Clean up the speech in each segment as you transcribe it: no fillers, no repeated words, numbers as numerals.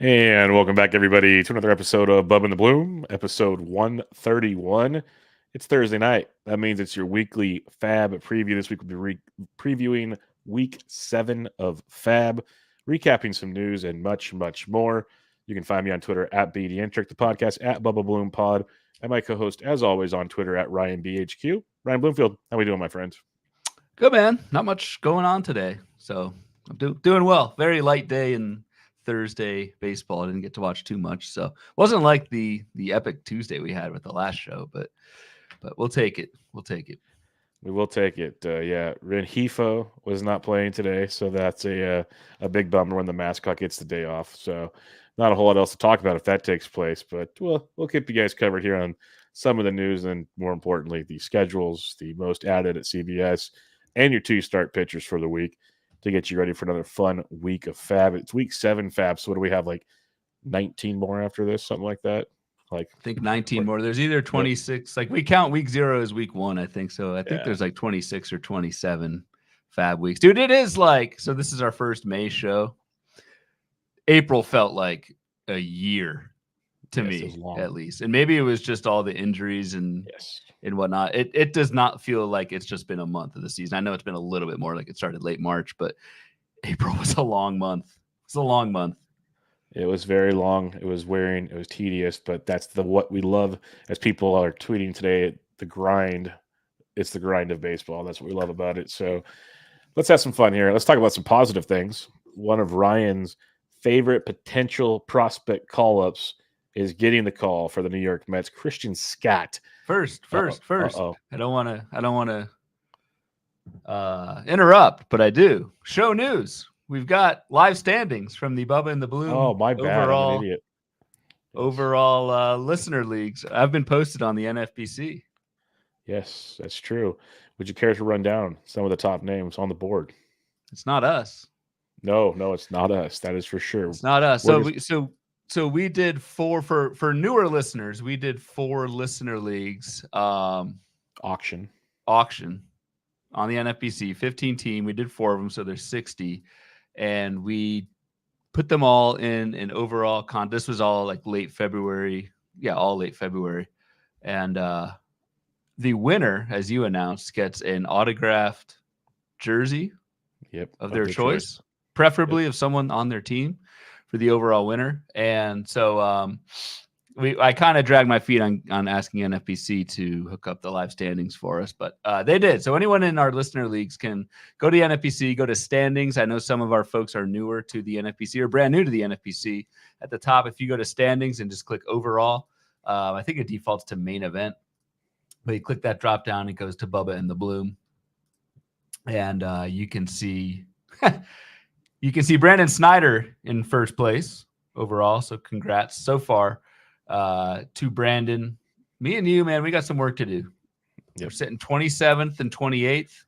And welcome back, everybody, to another episode of Bub and the Bloom, episode 131. It's Thursday night. That means it's your weekly FAAB preview. This week we'll be previewing week 7 of FAAB, recapping some news and much, much more. You can find me on Twitter at BDNtrick, the podcast at Bubba Bloom Pod, and my co-host, as always, on Twitter at RyanBHQ. Ryan Bloomfield, how we doing, my friend? Good, man. Not much going on today, so I'm doing well. Very light day in Thursday baseball. I didn't get to watch too much, so wasn't like the epic Tuesday we had with the last show, but we'll take it. We'll take it. We will take it. Yeah, Renhefo was not playing today, so that's a big bummer when the mascot gets the day off. So not a whole lot else to talk about if that takes place, but we'll keep you guys covered here on some of the news and, more importantly, the schedules, the most added at CBS, and your 2 start pitchers for the week to get you ready for another fun week of FAAB. It's week 7 FAAB, so what do we have, like 19 more after this, something like that? I think 19 more. There's either 26, like we count week 0 as week 1, I think. So I think there's like 26 or 27 FAAB weeks. Dude, it is like, so this is our first May show. April felt like a year to me, at least. And maybe it was just all the injuries and whatnot. It does not feel like it's just been a month of the season. I know it's been a little bit more, like it started late March, but April was a long month. It's a long month. It was very long. It was wearing. It was tedious, but that's what we love. As people are tweeting today, the grind. It's the grind of baseball. That's what we love about it. So let's have some fun here. Let's talk about some positive things. One of Ryan's favorite potential prospect call-ups is getting the call for the New York Mets. Christian Scott. First. I don't want to interrupt, but I do. Show news. We've got live standings from the Bubba and the Bloom. Oh, my bad. I'm an idiot. Overall listener leagues. I've been posted on the NFBC. Yes, that's true. Would you care to run down some of the top names on the board? It's not us. No, it's not us. That is for sure. It's not us. So we did 4 for newer listeners. We did 4 listener leagues. Auction on the NFBC, 15 team. We did 4 of them, so there's 60. And we put them all in an overall This was all like late February. Yeah, all late February. And the winner, as you announced, gets an autographed jersey of their choice, preferably of someone on their team for the overall winner. And so I kind of dragged my feet on asking NFBC to hook up the live standings for us, but they did. So anyone in our listener leagues can go to the NFBC, go to standings. I know some of our folks are newer to the NFBC or brand new to the NFBC. At the top, if you go to standings and just click overall, I think it defaults to main event, but you click that drop down, it goes to Bubba and the Bloom. And you can see Brandon Snyder in first place overall. So congrats so far. To Brandon, me and you, man, we got some work to do. We're sitting 27th and 28th.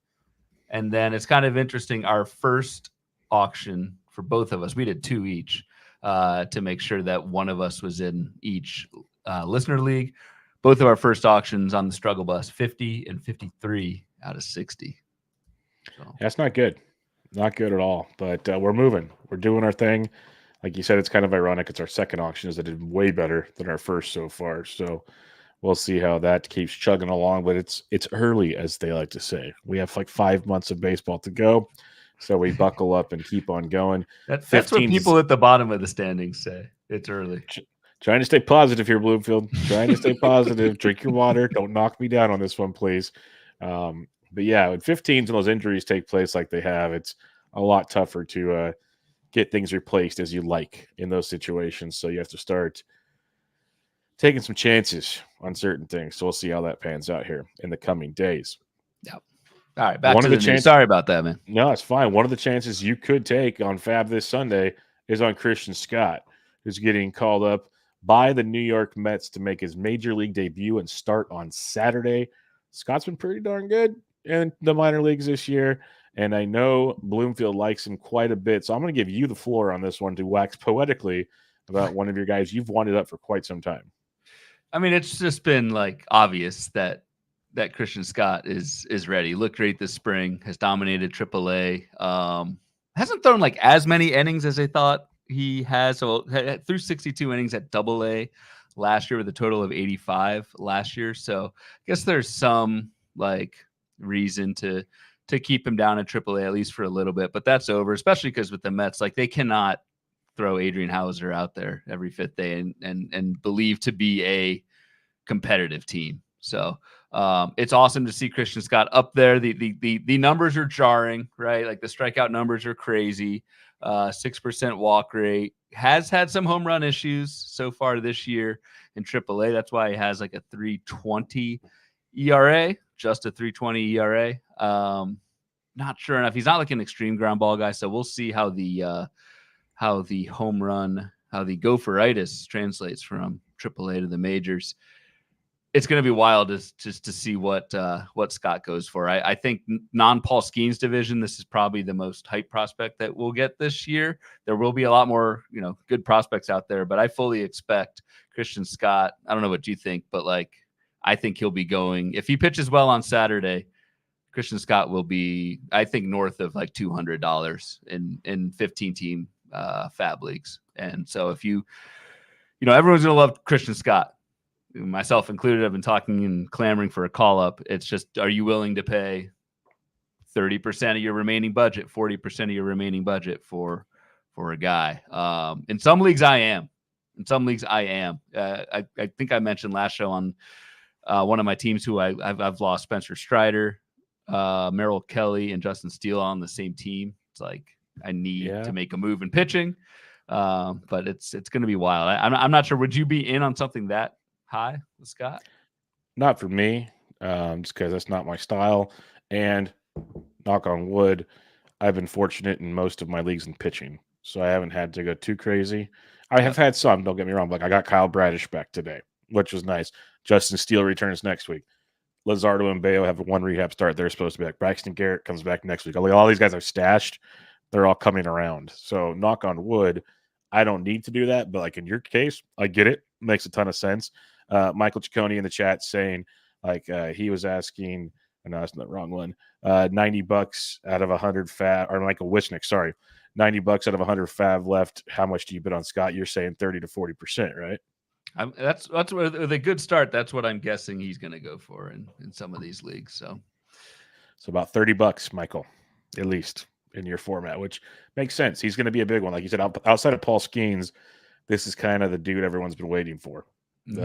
And then it's kind of interesting. Our first auction for both of us, we did 2 each to make sure that one of us was in each listener league. Both of our first auctions on the struggle bus, 50 and 53 out of 60. So. That's not good. Not good at all. But we're moving. We're doing our thing. Like you said, it's kind of ironic. It's our second auctions that did way better than our first so far. So we'll see how that keeps chugging along. But it's early, as they like to say. We have like 5 months of baseball to go. So we buckle up and keep on going. That's what people at the bottom of the standings say. It's early. Trying to stay positive here, Bloomfield. Trying to stay positive. Drink your water. Don't knock me down on this one, please. But yeah, when 15s and those injuries take place like they have, it's a lot tougher to get things replaced as you like in those situations. So you have to start taking some chances on certain things. So we'll see how that pans out here in the coming days. Yeah. All right. Back to the news. Sorry about that, man. No, it's fine. One of the chances you could take on FAAB this Sunday is on Christian Scott, who's getting called up by the New York Mets to make his major league debut and start on Saturday. Scott's been pretty darn good in the minor leagues this year. And I know Bloomfield likes him quite a bit. So I'm going to give you the floor on this one to wax poetically about one of your guys you've wanted up for quite some time. I mean, it's just been like obvious that Christian Scott is ready. He looked great this spring, has dominated AAA. Hasn't thrown like as many innings as I thought he has through 62 innings at Double-A last year with a total of 85 last year. So I guess there's some like reason to keep him down at Triple-A at least for a little bit, but that's over, especially because with the Mets, like they cannot throw Adrian Hauser out there every fifth day and believe to be a competitive team. So it's awesome to see Christian Scott up there. The numbers are jarring, right? Like the strikeout numbers are crazy. 6% walk rate, has had some home run issues so far this year in AAA. That's why he has like a 3.20 ERA, just a 3.20 ERA. Not sure enough. He's not like an extreme ground ball guy, so we'll see how the home run, how the gopheritis translates from AAA to the majors. It's going to be wild just to see what Scott goes for. I think non-Paul Skeens division, this is probably the most hype prospect that we'll get this year. There will be a lot more, good prospects out there, but I fully expect Christian Scott. I don't know what you think, but like, I think he'll be going, if he pitches well on Saturday, Christian Scott will be, I think, north of like $200 in 15 team FAAB leagues. And so if everyone's going to love Christian Scott, myself included. I've been talking and clamoring for a call up. It's just, are you willing to pay 30% of your remaining budget, 40% of your remaining budget for a guy? In some leagues, I am. I think I mentioned last show on one of my teams who I've lost Spencer Strider, Merrill Kelly, and Justin Steele on the same team. It's like I need to make a move in pitching, but it's going to be wild. I'm not sure. Would you be in on something that high with Scott? Not for me, just because that's not my style. And knock on wood, I've been fortunate in most of my leagues in pitching, so I haven't had to go too crazy. I have had some, don't get me wrong, but I got Kyle Bradish back today, which was nice. Justin Steele returns next week. Luzardo and Bayo have one rehab start. They're supposed to be back. Braxton Garrett comes back next week. All these guys are stashed. They're all coming around. So knock on wood, I don't need to do that. But like in your case, I get it. Makes a ton of sense. Michael Ciccone in the chat saying like he was asking, no, that's not the wrong one. $90 out of 100 FAAB, or Michael Wisnick, sorry. $90 out of 100 FAAB left. How much do you bid on Scott? You're saying 30 to 40%, right? That's with a good start. That's what I'm guessing he's going to go for in some of these leagues. So about $30, Michael, at least in your format, which makes sense. He's going to be a big one. Like you said, outside of Paul Skeens, this is kind of the dude everyone's been waiting for in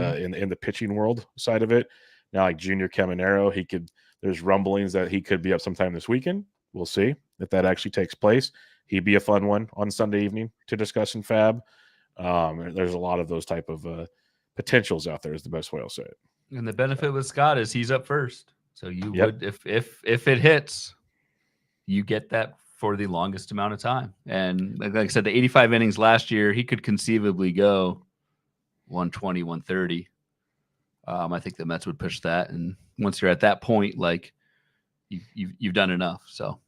the pitching world side of it. Now, like Junior Caminero, there's rumblings that he could be up sometime this weekend. We'll see if that actually takes place. He'd be a fun one on Sunday evening to discuss in FAAB. There's a lot of those type of potentials out there is the best way I'll say it. And the benefit with Scott is he's up first. So you would, if it hits, you get that for the longest amount of time. And like I said, the 85 innings last year, he could conceivably go 120, 130. I think the Mets would push that. And once you're at that point, like you've done enough. So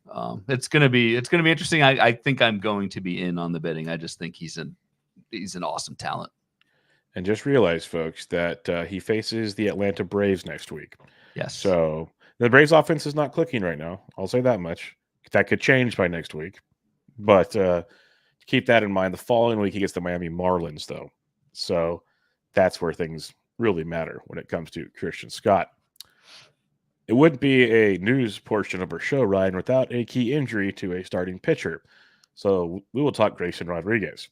it's gonna be interesting. I think I'm going to be in on the bidding. I just think he's an awesome talent. And just realize, folks, that he faces the Atlanta Braves next week. Yes. So the Braves offense is not clicking right now. I'll say that much. That could change by next week. But keep that in mind. The following week, he gets the Miami Marlins, though. So that's where things really matter when it comes to Christian Scott. It wouldn't be a news portion of our show, Ryan, without a key injury to a starting pitcher. So we will talk Grayson Rodriguez,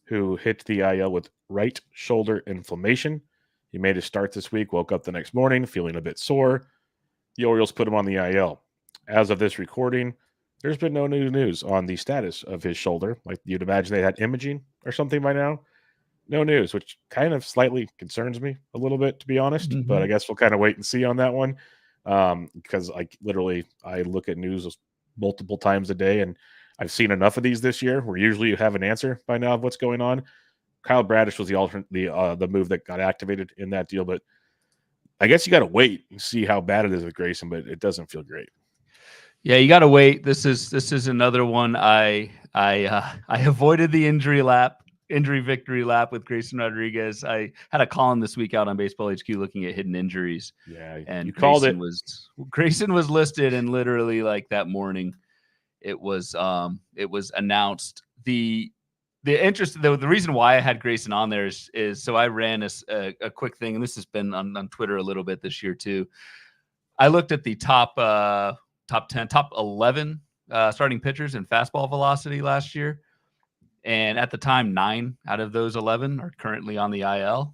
who hit the IL with right shoulder inflammation. He made his start this week, woke up the next morning feeling a bit sore. The Orioles put him on the IL. As of this recording, there's been no new news on the status of his shoulder. Like you'd imagine they had imaging or something by now. No news, which kind of slightly concerns me a little bit, to be honest. Mm-hmm. But I guess we'll kind of wait and see on that one. Because like literally I look at news multiple times a day, and I've seen enough of these this year where usually you have an answer by now of what's going on. Kyle Bradish was the move that got activated in that deal, but I guess you got to wait and see how bad it is with Grayson, but it doesn't feel great. Yeah, you got to wait. This is another one. I avoided the injury victory lap with Grayson Rodriguez. I had a column this week out on Baseball HQ looking at hidden injuries. Yeah, and you called it. Grayson was listed, and literally like that morning, it was announced. The the reason why I had Grayson on there is so I ran a quick thing, and this has been on Twitter a little bit this year too. I looked at the top 10, top 11 starting pitchers in fastball velocity last year. And at the time, 9 out of those 11 are currently on the IL.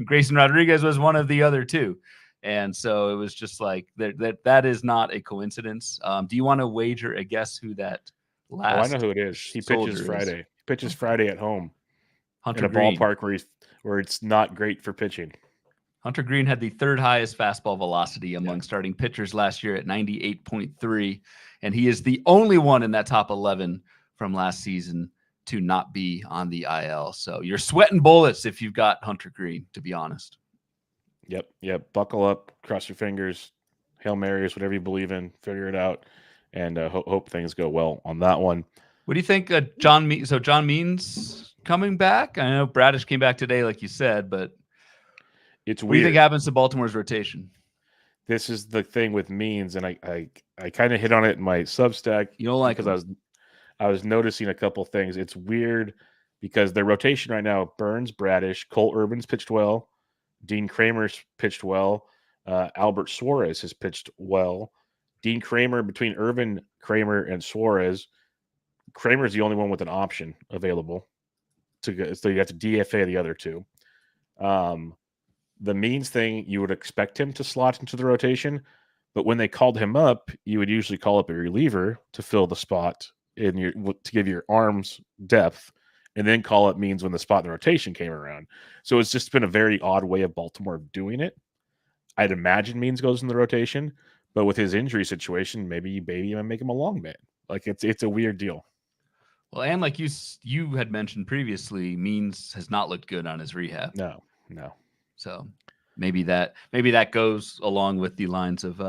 Grayson Rodriguez was one of the other 2. And so it was just like that is not a coincidence. Do you want to wager a guess who that last? I know who it is. He pitches Friday. He pitches Friday at home Hunter in a Green. ballpark where it's not great for pitching. Hunter Green had the 3rd highest fastball velocity among starting pitchers last year at 98.3. And he is the only one in that top 11 from last season to not be on the IL. So you're sweating bullets if you've got Hunter Green, to be honest. Yep. Buckle up, cross your fingers, Hail Marys, whatever you believe in, figure it out, and hope things go well on that one. What do you think, John Means? So John Means coming back? I know Bradish came back today, like you said, but it's weird. What do you think happens to Baltimore's rotation? This is the thing with Means, and I kind of hit on it in my Substack. You don't like because I was noticing a couple things. It's weird because their rotation right now: Burns, Bradish, Cole Irvin's pitched well, Dean Kramer's pitched well, Albert Suarez has pitched well. Dean Kramer, between Irvin, Kramer, and Suarez, Kramer's the only one with an option available to go, so you have to DFA the other 2. The Means thing, you would expect him to slot into the rotation, but when they called him up, you would usually call up a reliever to fill the spot to give your arms depth, and then call up Means when the spot in the rotation came around. So it's just been a very odd way of Baltimore doing it. I'd imagine Means goes in the rotation, but with his injury situation, maybe you make him a long man. Like it's a weird deal. Well, and like you had mentioned previously, Means has not looked good on his rehab. No. So maybe that goes along with the lines of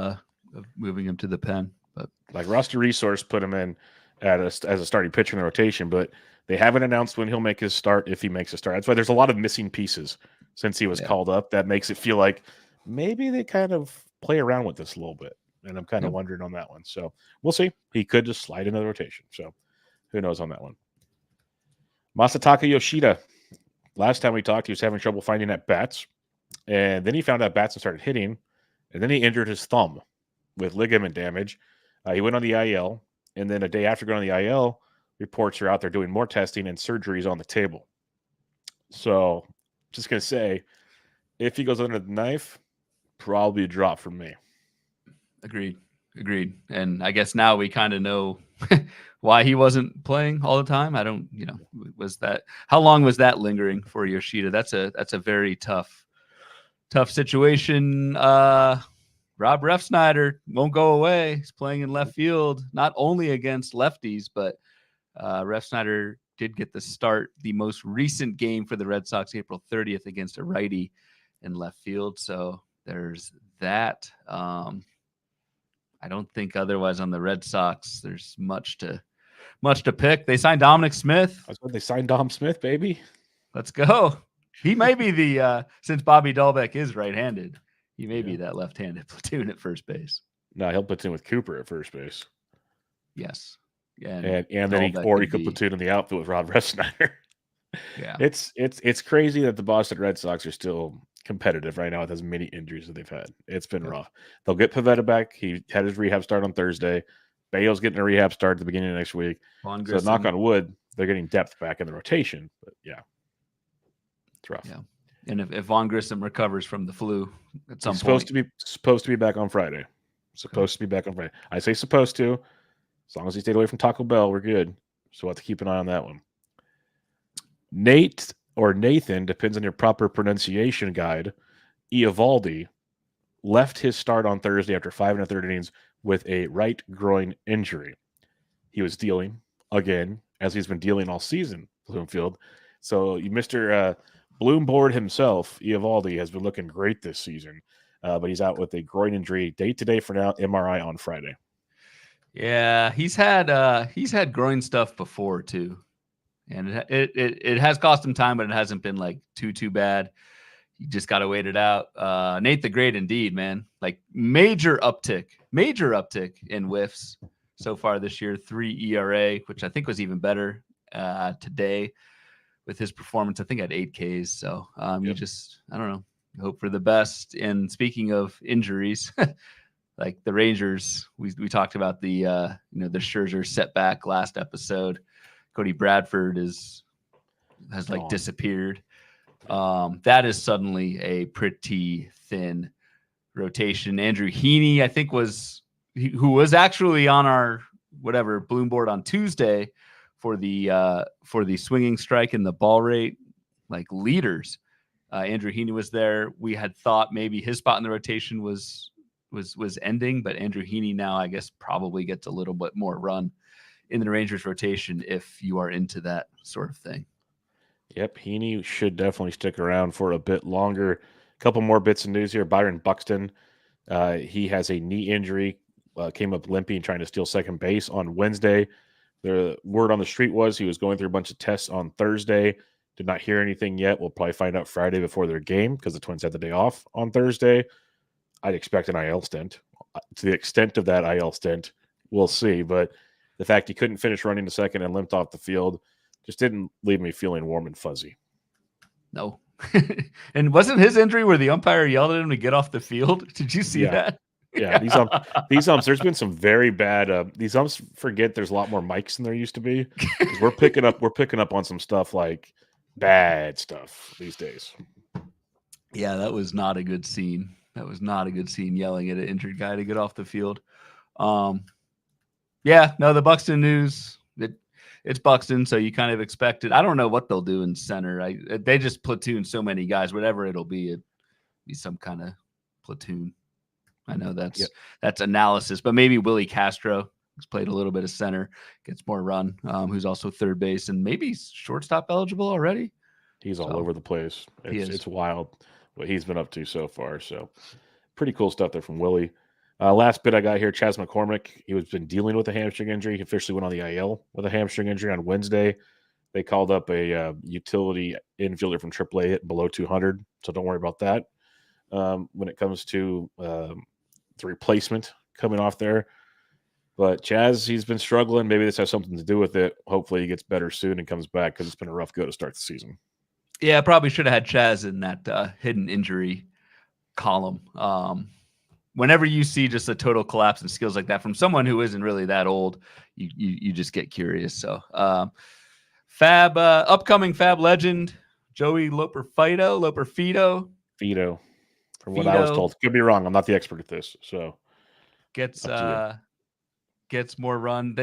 moving him to the pen. But like Roster Resource put him in as a starting pitcher in the rotation, but they haven't announced when he'll make his start, if he makes a start. That's why there's a lot of missing pieces since he was called up. That makes it feel like maybe they kind of play around with this a little bit. And I'm kind of wondering on that one. So we'll see. He could just slide into the rotation. So who knows on that one. Masataka Yoshida. Last time we talked, he was having trouble finding at bats. And then he found out bats and started hitting. And then he injured his thumb with ligament damage. He went on the IL. And then a day after going on the IL, reports are out there doing more testing and surgeries on the table. So just going to say, if he goes under the knife, probably a drop from me. Agreed. And I guess now we kind of know why he wasn't playing all the time. I don't, how long was that lingering for Yoshida? That's a very tough situation. Rob Refsnyder won't go away. He's playing in left field, not only against lefties, but Refsnyder did get the start the most recent game for the Red Sox, April 30th, against a righty in left field. So there's that. I don't think otherwise on the Red Sox there's much to pick. They signed Dominic Smith. That's what they signed Dom Smith, baby. Let's go. He may be the since Bobby Dahlbeck is right-handed, he may be that left-handed platoon at first base. No, he'll platoon with Cooper at first base. Yes. Yeah, and then he could platoon in the outfield with Rob Refsnyder. Yeah. It's crazy that the Boston Red Sox are still competitive right now with as many injuries that they've had. It's been rough. They'll get Pivetta back. He had his rehab start on Thursday. Bale's getting a rehab start at the beginning of next week. So knock on wood, they're getting depth back in the rotation. But yeah, it's rough. Yeah. And if Von Grissom recovers from the flu at some point, supposed to be back on Friday. Supposed to be back on Friday. I say supposed to. As long as he stayed away from Taco Bell, we're good. So we'll have to keep an eye on that one. Nate or Nathan, depends on your proper pronunciation guide, Eovaldi left his start on Thursday after 5 1/3 innings with a right groin injury. He was dealing again, as he's been dealing all season, Bloomfield. So Mr. Bloomboard himself, Eovaldi, has been looking great this season, but he's out with a groin injury. Day to day for now, MRI on Friday. Yeah, he's had groin stuff before too. And it has cost him time, but it hasn't been like too bad. You just got to wait it out. Nate the Great, indeed, man. Like major uptick in whiffs so far this year. 3 ERA, which I think was even better today with his performance. I think at 8 Ks. So you Yep. just, I don't know, hope for the best. And speaking of injuries, like the Rangers, we talked about the the Scherzer setback last episode. Cody Bradford has like disappeared. That is suddenly a pretty thin rotation. Andrew Heaney, I think, who was actually on our Bloom board on Tuesday for the swinging strike and the ball rate like leaders. Andrew Heaney was there. We had thought maybe his spot in the rotation was ending, but Andrew Heaney now, I guess, probably gets a little bit more run in the Rangers rotation if you are into that sort of thing. Yep, Heaney should definitely stick around for a bit longer. A couple more bits of news here. Byron Buxton, he has a knee injury, came up limping, trying to steal second base on Wednesday. The word on the street was he was going through a bunch of tests on Thursday. Did not hear anything yet. We'll probably find out Friday before their game because the Twins had the day off on Thursday. I'd expect an IL stint. To the extent of that IL stint, we'll see. But the fact he couldn't finish running the second and limped off the field just didn't leave me feeling warm and fuzzy. No. And wasn't his injury where the umpire yelled at him to get off the field? Did you see that? Yeah, these umps, there's been some very bad. These umps forget there's a lot more mics than there used to be. We're picking up on some stuff like bad stuff these days. Yeah, that was not a good scene. Yelling at an injured guy to get off the field. The Buxton news. It's Buxton, so you kind of expect it. I don't know what they'll do in center. They just platoon so many guys. Whatever it'll be some kind of platoon. I know that's analysis, but maybe Willie Castro has played a little bit of center, gets more run, who's also third base, and maybe shortstop eligible already. He's all over the place. It's wild what he's been up to so far. So pretty cool stuff there from Willie. Last bit I got here, Chas McCormick. He was been dealing with a hamstring injury. He officially went on the IL with a hamstring injury on Wednesday. They called up a utility infielder from AAA hit below 200, so don't worry about that. When it comes to the replacement coming off there. But Chas, he's been struggling. Maybe this has something to do with it. Hopefully he gets better soon and comes back because it's been a rough go to start the season. Yeah, probably should have had Chas in that hidden injury column. Whenever you see just a total collapse in skills like that from someone who isn't really that old, you just get curious. So FAAB, upcoming FAAB legend, Joey Loperfido. Fido. From what I was told. Could be wrong. I'm not the expert at this. So gets more run.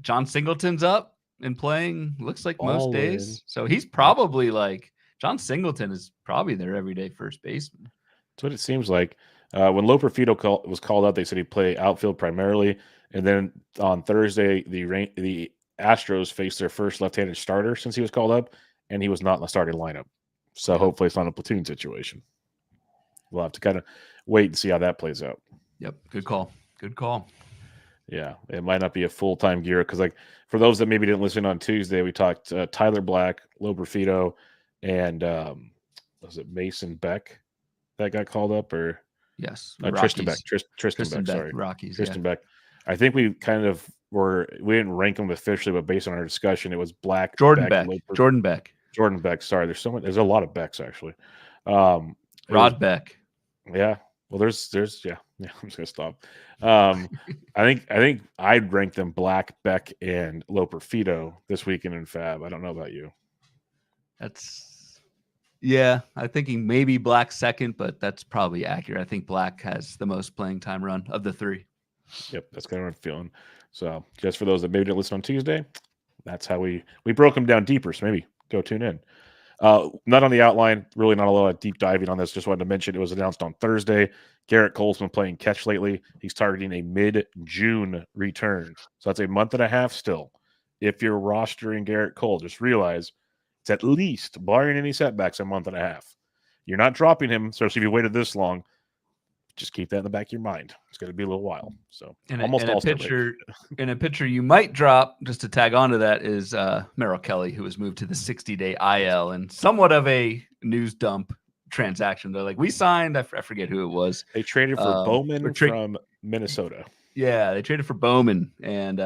John Singleton's up and playing, looks like most days. So he's probably like John Singleton is probably their everyday first baseman. That's what it seems like. When Loperfido was called out, they said he'd play outfield primarily. And then on Thursday, the Astros faced their first left-handed starter since he was called up, and he was not in the starting lineup. So hopefully it's not a platoon situation. We'll have to kind of wait and see how that plays out. Yep. Good call. Yeah. It might not be a full-time gear because, like, for those that maybe didn't listen on Tuesday, we talked Tyler Black, Loperfido, and was it Mason Beck that got called up? Or yes, Tristan Beck. Tristan Beck, sorry. Rockies. Tristan Beck. I think we kind of we didn't rank them officially, but based on our discussion, it was Black, Jordan Beck. Jordan Beck. Sorry, there's a lot of Becks actually. Rod Beck. Yeah. Well, there's I'm just gonna stop. I think I'd rank them Black, Beck, and Loperfido this weekend in FAAB. I don't know about you. I'm thinking maybe Black second, but that's probably accurate. I think Black has the most playing time run of the three. Yep, that's kind of what I'm feeling. So just for those that maybe didn't listen on Tuesday, that's how we broke them down deeper. So maybe go tune in. Not on the outline, really not a lot of deep diving on this. Just wanted to mention it was announced on Thursday. Garrett Cole's been playing catch lately. He's targeting a mid-June return. So that's a month and a half still. If you're rostering Garrett Cole, just realize it's at least, barring any setbacks, a month and a half. You're not dropping him, so if you waited this long, just keep that in the back of your mind. It's going to be a little while. So in a pitcher you might drop, just to tag onto that, is Merrill Kelly, who was moved to the 60-day IL and somewhat of a news dump transaction. They're like, we signed, I forget who it was. They traded for Bowman from Minnesota. Yeah, they traded for Bowman, and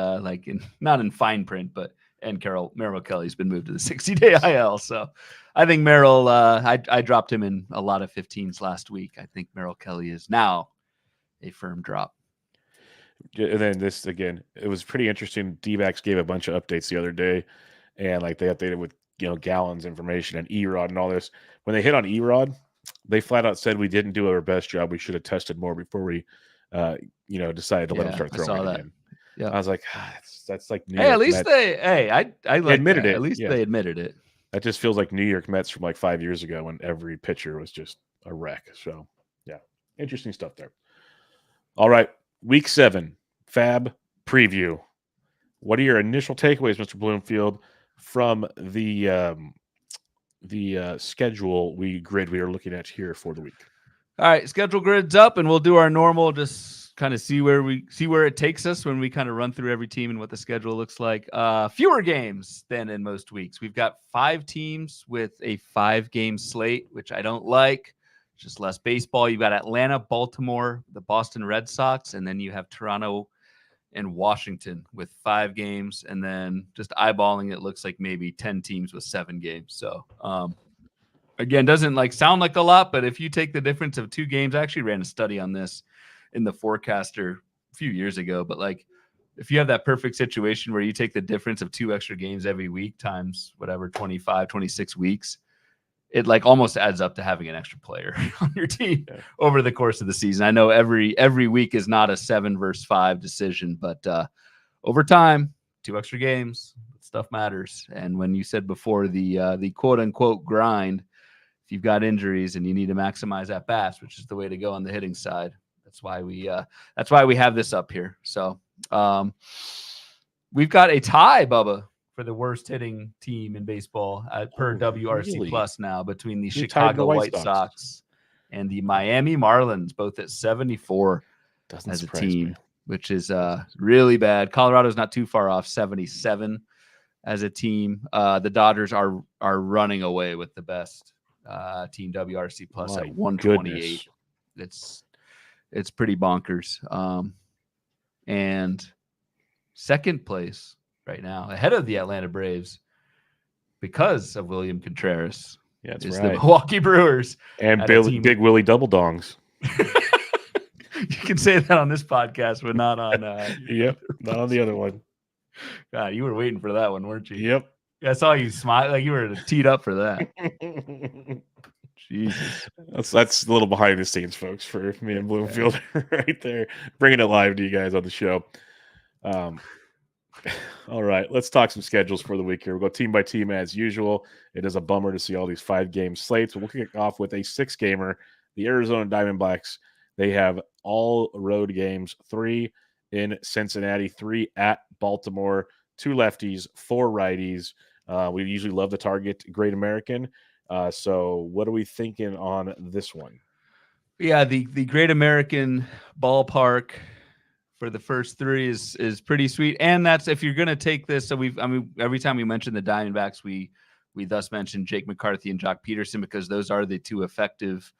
not in fine print, but and Merrill Kelly's been moved to the 60-day IL. So I think Merrill, I dropped him in a lot of 15s last week. I think Merrill Kelly is now a firm drop. And then this again, it was pretty interesting. D-backs gave a bunch of updates the other day, and like they updated with Gallon's information and Erod and all this. When they hit on Erod, they flat out said we didn't do our best job. We should have tested more before we, decided to let him start throwing again. Yeah, I was like, that's like New York at least Mets. I like admitted that. it. At least they admitted it. That just feels like New York Mets from like 5 years ago when every pitcher was just a wreck. So yeah, interesting stuff there. All right. Week 7, FAAB preview. What are your initial takeaways, Mr. Bloomfield, from the schedule grid we are looking at here for the week? All right, schedule grid's up, and we'll do our normal, just kind of see where it takes us when we kind of run through every team and what the schedule looks like. Fewer games than in most weeks. We've got 5 teams with a 5-game slate, which I don't like. Just less baseball. You've got Atlanta, Baltimore, the Boston Red Sox, and then you have Toronto and Washington with 5 games. And then just eyeballing it looks like maybe 10 teams with 7 games. So, again, doesn't sound like a lot, but if you take the difference of 2 games, I actually ran a study on this in the Forecaster a few years ago. But if you have that perfect situation where you take the difference of 2 extra games every week times whatever, 25, 26 weeks, it almost adds up to having an extra player on your team over the course of the season. I know every week is not a 7 versus 5 decision, but over time, 2 extra games, stuff matters. And when you said before the quote unquote grind, if you've got injuries and you need to maximize at bats, which is the way to go on the hitting side, that's why we have this up here. So we've got a tie, Bubba, for the worst hitting team in baseball per WRC Plus now between the Chicago White Sox and the Miami Marlins, both at 74 as a team, which is really bad. Colorado's not too far off, 77 as a team. The Dodgers are running away with the best team WRC Plus at 128. Goodness. It's pretty bonkers. And second place right now, ahead of the Atlanta Braves, because of William Contreras, is the Milwaukee Brewers and Big Willie Double Dongs. You can say that on this podcast, but not on. Yep, not on the other one. God, you were waiting for that one, weren't you? Yep. I saw you smile like you were teed up for that. Jesus, that's a little behind the scenes, folks, for me and Bloomfield right there, bringing it live to you guys on the show. All right, let's talk some schedules for the week here. We'll go team by team as usual. It is a bummer to see all these 5-game slates. We'll kick off with a 6-gamer. The Arizona Diamondbacks, they have all road games, 3 in Cincinnati, 3 at Baltimore, 2 lefties, 4 righties. We usually love to target Great American. So what are we thinking on this one? Yeah, the Great American ballpark for the first 3 is pretty sweet. And that's if you're going to take this. So every time we mention the Diamondbacks, we thus mention Jake McCarthy and Jock Peterson because those are the 2 effective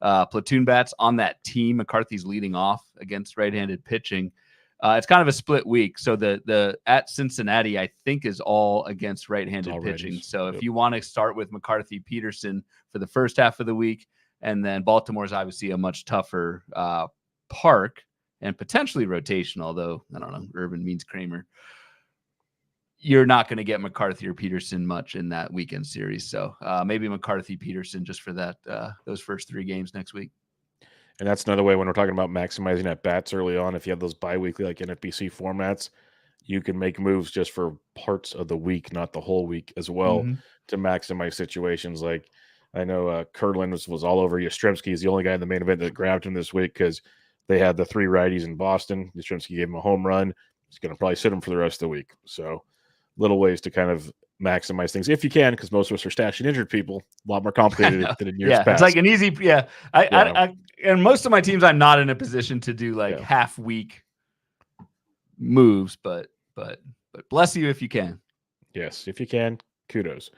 platoon bats on that team. McCarthy's leading off against right-handed pitching. It's kind of a split week. So the at Cincinnati, I think, is all against right-handed pitching. So if you want to start with McCarthy, Peterson for the first half of the week, and then Baltimore's obviously a much tougher park and potentially rotation, although I don't know, Urban means Kramer. You're not going to get McCarthy or Peterson much in that weekend series. So maybe McCarthy, Peterson just for that those first 3 games next week. And that's another way when we're talking about maximizing at bats early on. If you have those bi-weekly like NFBC formats, you can make moves just for parts of the week, not the whole week as well, to maximize situations. Like I know Kurland was all over Yastrzemski. He's the only guy in the main event that grabbed him this week because they had the 3 righties in Boston. Yastrzemski gave him a home run. He's going to probably sit him for the rest of the week. So little ways to kind of maximize things if you can, because most of us are stashing injured people. A lot more complicated than in years past. It's like an easy. I and most of my teams, I'm not in a position to do half week moves, but bless you if you can. Yes, if you can, kudos.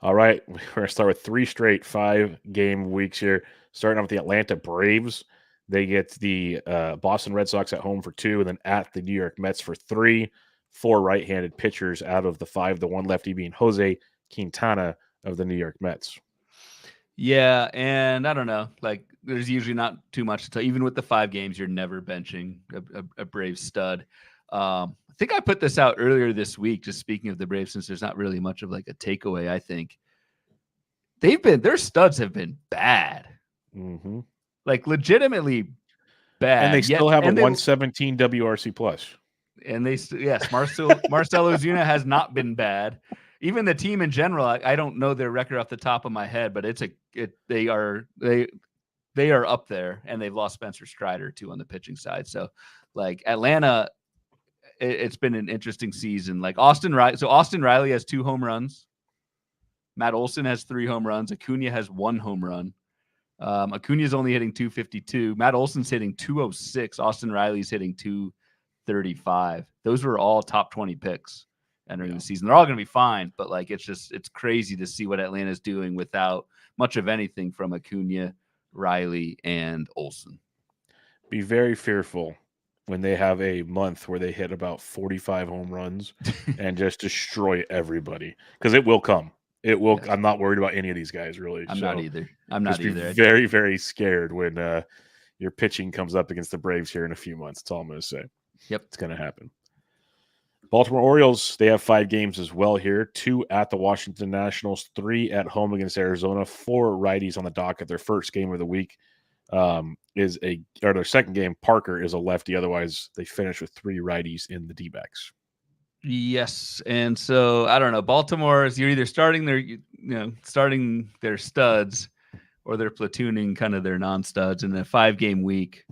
All right, we're going to start with 3 straight 5-game weeks here. Starting off with the Atlanta Braves. They get the Boston Red Sox at home for 2, and then at the New York Mets for 3, 4 right-handed pitchers out of the 5, the one lefty being Jose Quintana of the New York Mets. Yeah, and I don't know. Like, there's usually not too much to tell. Even with the 5 games, you're never benching a Braves stud. I think I put this out earlier this week, just speaking of the Braves, since there's not really much of like a takeaway. I think their studs have been bad, like legitimately bad, and they still have a 117 WRC plus. And yes, Marcell Ozuna has not been bad. Even the team in general, I don't know their record off the top of my head, but they are up there, and they've lost Spencer Strider too on the pitching side. So, like Atlanta, it's been an interesting season. Like Austin Riley has 2 home runs. Matt Olson has 3 home runs. Acuna has 1 home run. Acuna is only hitting 252. Matt Olson's hitting 206. Austin Riley's hitting 235. Those were all top 20 picks entering the season. They're all going to be fine, but like it's crazy to see what Atlanta's doing without much of anything from Acuna, Riley, and Olson. Be very fearful when they have a month where they hit about 45 home runs and just destroy everybody, because it will come. It will. Yes. I'm not worried about any of these guys, really. I'm not either. Be very, very scared when your pitching comes up against the Braves here in a few months. That's all I'm going to say. Yep. It's going to happen. Baltimore Orioles, they have 5 games as well here. 2 at the Washington Nationals, 3 at home against Arizona, 4 righties on the docket. Their first game of the week their second game, Parker is a lefty. Otherwise, they finish with 3 righties in the D-backs. Yes, and so I don't know. Baltimore is, you're either starting their studs, or they're platooning kind of their non-studs in a 5-game week.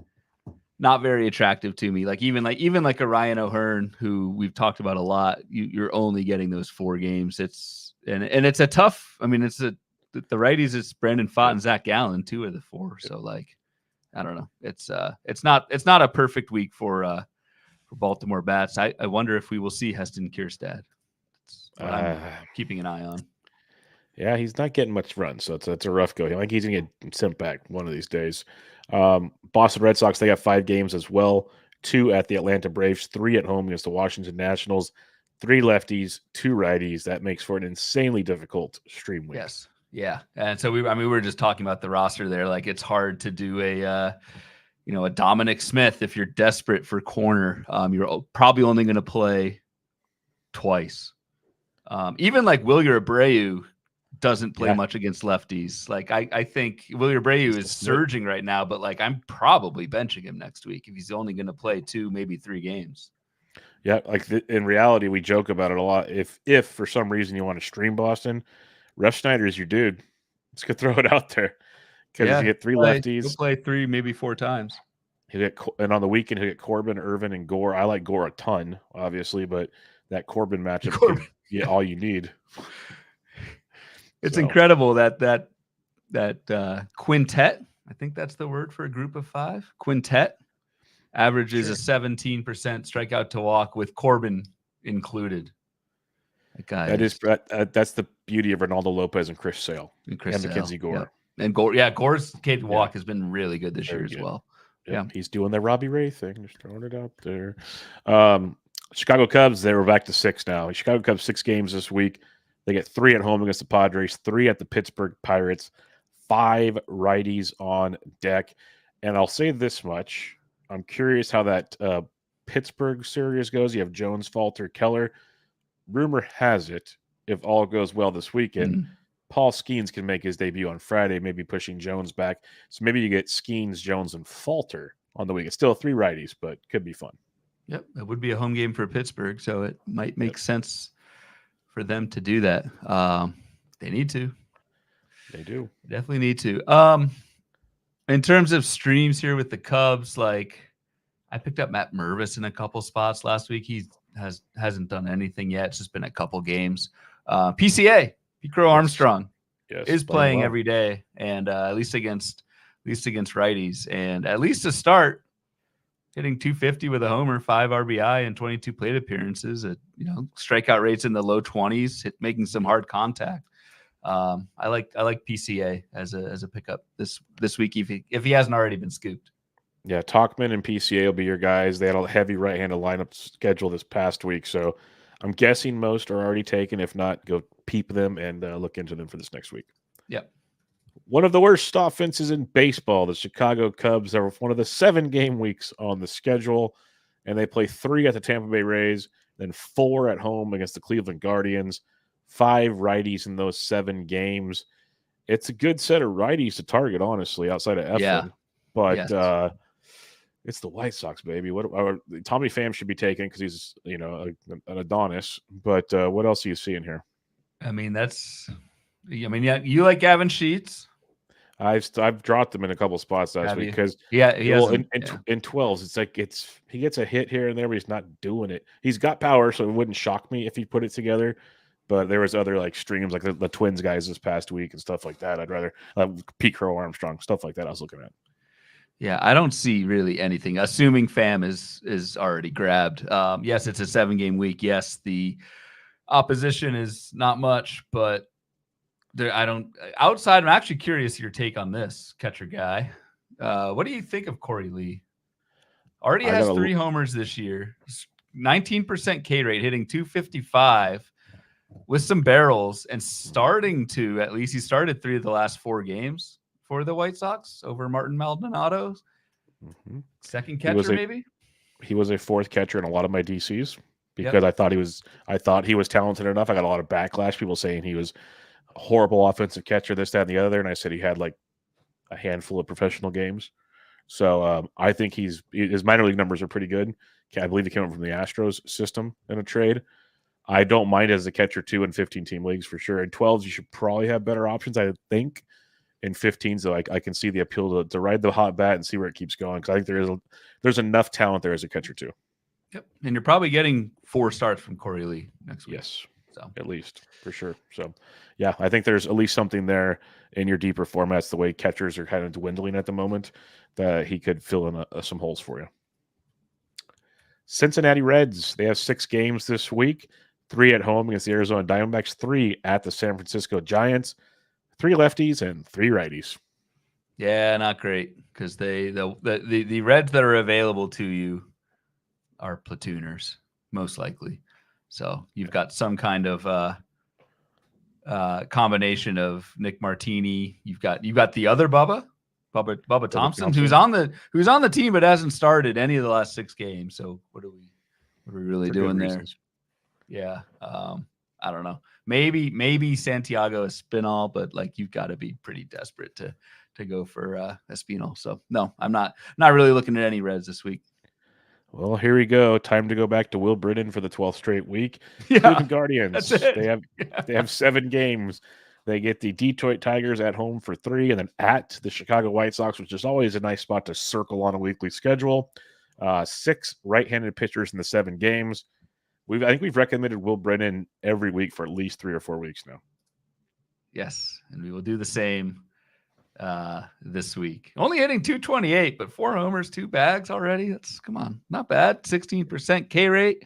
Not very attractive to me. Even like a Ryan O'Hearn, who we've talked about a lot. You're only getting those 4 games. It's a tough. I mean, the righties. It's Brandon Pfaadt and Zach Gallen, 2 of the 4. So I don't know. It's not a perfect week for Baltimore bats. I wonder if we will see Heston Kjerstad. That's what I'm keeping an eye on. Yeah, he's not getting much run, so it's a rough go. Like he's gonna get sent back one of these days. Boston Red Sox, they got 5 games as well. 2 at the Atlanta Braves, 3 at home against the Washington Nationals. 3 lefties, 2 righties. That makes for an insanely difficult stream week. Yes, yeah, and so we were just talking about the roster there. Like it's hard to do a Dominic Smith if you're desperate for corner. You're probably only going to play twice. Even like Wilyer Abreu doesn't play much against lefties. Like I think Wilyer Abreu is surging right now, but like I'm probably benching him next week if he's only going to play 2, maybe 3 games. Yeah, like in reality, we joke about it a lot. If for some reason you want to stream Boston, Ref Schneider is your dude. Let's go throw it out there, because you get 3 lefties. He'll play 3, maybe 4 times. And on the weekend, he'll get Corbin, Irvin, and Gore. I like Gore a ton, obviously, but that Corbin matchup could get all you need. It's incredible that quintet, I think that's the word for a group of 5, quintet, averages a 17% strikeout to walk with Corbin included. That's the beauty of Ronaldo Lopez and Chris Sale and Mackenzie Gore. Yep. And Gore, Gore's K walk has been really good this year as well. Yeah, he's doing the Robbie Ray thing. Just throwing it out there. Chicago Cubs, they were back to 6 now. Chicago Cubs 6 games this week. They get 3 at home against the Padres, 3 at the Pittsburgh Pirates, 5 righties on deck. And I'll say this much. I'm curious how that Pittsburgh series goes. You have Jones, Falter, Keller. Rumor has it, if all goes well this weekend, Paul Skeens can make his debut on Friday, maybe pushing Jones back. So maybe you get Skeens, Jones, and Falter on the week. It's still 3 righties, but could be fun. Yep, it would be a home game for Pittsburgh, so it might make sense for them to do that. They need to. They do. Definitely need to. In terms of streams here with the Cubs, like I picked up Matt Mervis in a couple spots last week. He hasn't done anything yet. It's just been a couple games. PCA, Pete Crow Armstrong, is playing well every day, and at least against righties, and at least to start, hitting 250 with a homer, 5 RBI, and 22 plate appearances. At strikeout rates in the low 20s, making some hard contact. I like PCA as a pickup this week if he hasn't already been scooped. Yeah, Talkman and PCA will be your guys. They had a heavy right-handed lineup schedule this past week, so I'm guessing most are already taken. If not, go peep them and look into them for this next week. Yep. One of the worst offenses in baseball, the Chicago Cubs, are one of the 7 game weeks on the schedule, and they play 3 at the Tampa Bay Rays, then 4 at home against the Cleveland Guardians, 5 righties in those 7 games. It's a good set of righties to target, honestly, outside of Eflin. Yeah. But Yes. it's the White Sox, baby. Tommy Pham should be taken because he's an Adonis. But what else are you seeing here? I mean, yeah, you like Gavin Sheets. I've dropped him in a couple spots last week because he in 12s it's like he gets a hit here and there, but he's not doing it. He's got power, so it wouldn't shock me if he put it together. But there was other like streams like the Twins guys this past week and stuff like that. I'd rather Pete Crow Armstrong, stuff like that. I was looking at. Yeah, I don't see really anything. Assuming Pham is already grabbed. Yes, it's a 7 game week. Yes, the opposition is not much, but outside. I'm actually curious your take on this catcher guy. What do you think of Corey Lee? Already has 3 homers this year, 19% K rate, hitting .255 with some barrels, and starting to at least he started 3 of the last 4 games for the White Sox over Martin Maldonado. Mm-hmm. Second catcher, maybe. He was a 4th catcher in a lot of my DCs because I thought he was talented enough. I got a lot of backlash, people saying he was a horrible offensive catcher, this, that, and the other. And I said he had like a handful of professional games. So I think his minor league numbers are pretty good. I believe he came up from the Astros system in a trade. I don't mind as a catcher too in 15-team leagues for sure. In 12s, you should probably have better options, I think. In 15s, though, I can see the appeal to ride the hot bat and see where it keeps going because I think there's enough talent there as a catcher too. Yep, and you're probably getting 4 starts from Corey Lee next week. Yes, so at least for sure. So, yeah, I think there's at least something there in your deeper formats. The way catchers are kind of dwindling at the moment, that he could fill in some holes for you. Cincinnati Reds, they have 6 games this week. 3 at home against the Arizona Diamondbacks. 3 at the San Francisco Giants. 3 lefties and 3 righties. Yeah, not great because the Reds that are available to you are platooners most likely. So you've got some kind of combination of Nick Martini. You've got the other Bubba Thompson, who's on the team but hasn't started any of the last 6 games. So what are we really doing there? Yeah, I don't know. Maybe Santiago Espinal, but like you've got to be pretty desperate to go for Espinal. So no, I'm not really looking at any Reds this week. Well, here we go. Time to go back to Will Britton for the 12th straight week. Yeah, Cleveland Guardians. That's it. They have 7 games. They get the Detroit Tigers at home for 3, and then at the Chicago White Sox, which is always a nice spot to circle on a weekly schedule. 6 right-handed pitchers in the 7 games. I think we've recommended Will Brennan every week for at least 3 or 4 weeks now. Yes, and we will do the same this week. Only hitting .228, but 4 homers, 2 bags already. Come on, not bad. 16% K rate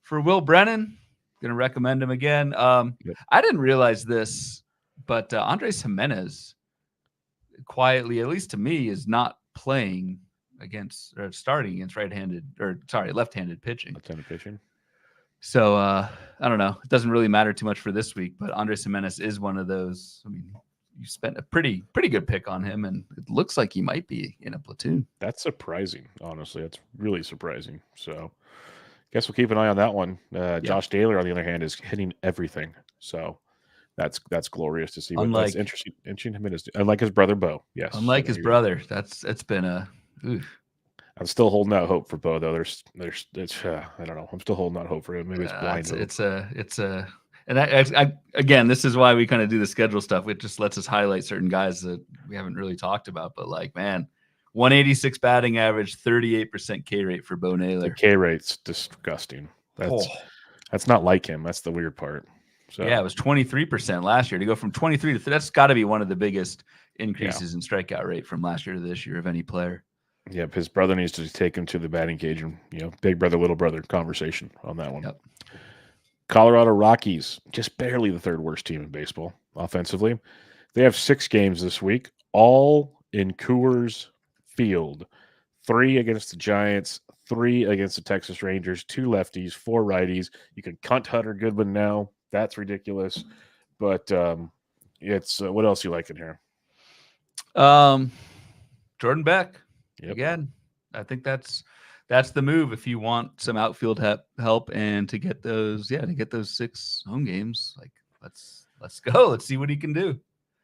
for Will Brennan. Going to recommend him again. Yep. I didn't realize this, but Andres Jimenez quietly, at least to me, is not playing against or starting against left-handed pitching. Left-handed pitching. So I don't know. It doesn't really matter too much for this week, but Andres Jimenez is one of those. I mean, you spent a pretty good pick on him, and it looks like he might be in a platoon. That's surprising, honestly. That's really surprising. So guess we'll keep an eye on that one. Josh Taylor, on the other hand, is hitting everything. So that's glorious to see. That's interesting Jimenez, unlike his brother Bo. Yes, unlike his brother. It's been a. Oof. I'm still holding out hope for Bo, though. There's I don't know. I'm still holding out hope for him. Maybe it's blind hope. And I again, this is why we kind of do the schedule stuff. It just lets us highlight certain guys that we haven't really talked about. But like, man, 186 batting average, 38% K rate for Bo Naylor. The K rate's disgusting. That's not like him. That's the weird part. So yeah, it was 23% last year. To go from 23 to that's got to be one of the biggest increases in strikeout rate from last year to this year of any player. Yep, his brother needs to take him to the batting cage and big brother, little brother conversation on that one. Yep. Colorado Rockies, just barely the 3rd worst team in baseball offensively. They have 6 games this week, all in Coors Field. 3 against the Giants, 3 against the Texas Rangers, 2 lefties, 4 righties. You can cunt Hunter Goodwin now. That's ridiculous. But it's what else you like in here? Jordan Beck. Yep. Again, I think that's the move if you want some outfield help and to get those 6 home games. Like let's go. Let's see what he can do.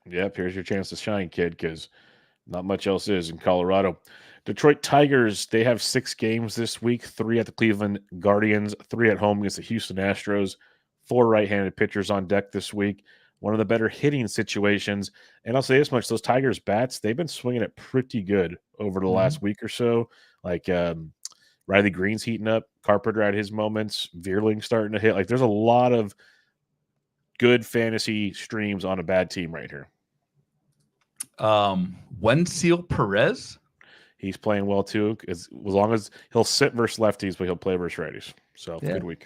Yep, here's your chance to shine, kid, because not much else is in Colorado. Detroit Tigers, they have 6 games this week, 3 at the Cleveland Guardians, 3 at home against the Houston Astros, 4 right-handed pitchers on deck this week. One of the better hitting situations. And I'll say this much, those Tigers bats, they've been swinging it pretty good over the last week or so. Like Riley Green's heating up. Carpenter had his moments. Veerling starting to hit. Like there's a lot of good fantasy streams on a bad team right here. Wenzel Perez? He's playing well too, as long as he'll sit versus lefties, but he'll play versus righties. So good week.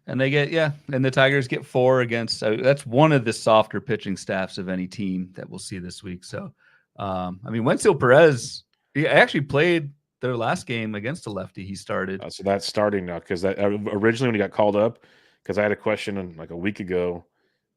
And they and the Tigers get 4 against. That's one of the softer pitching staffs of any team that we'll see this week. So, Wenzel Perez, he actually played their last game against a lefty. He started. So that's starting now because that originally when he got called up, because I had a question like a week ago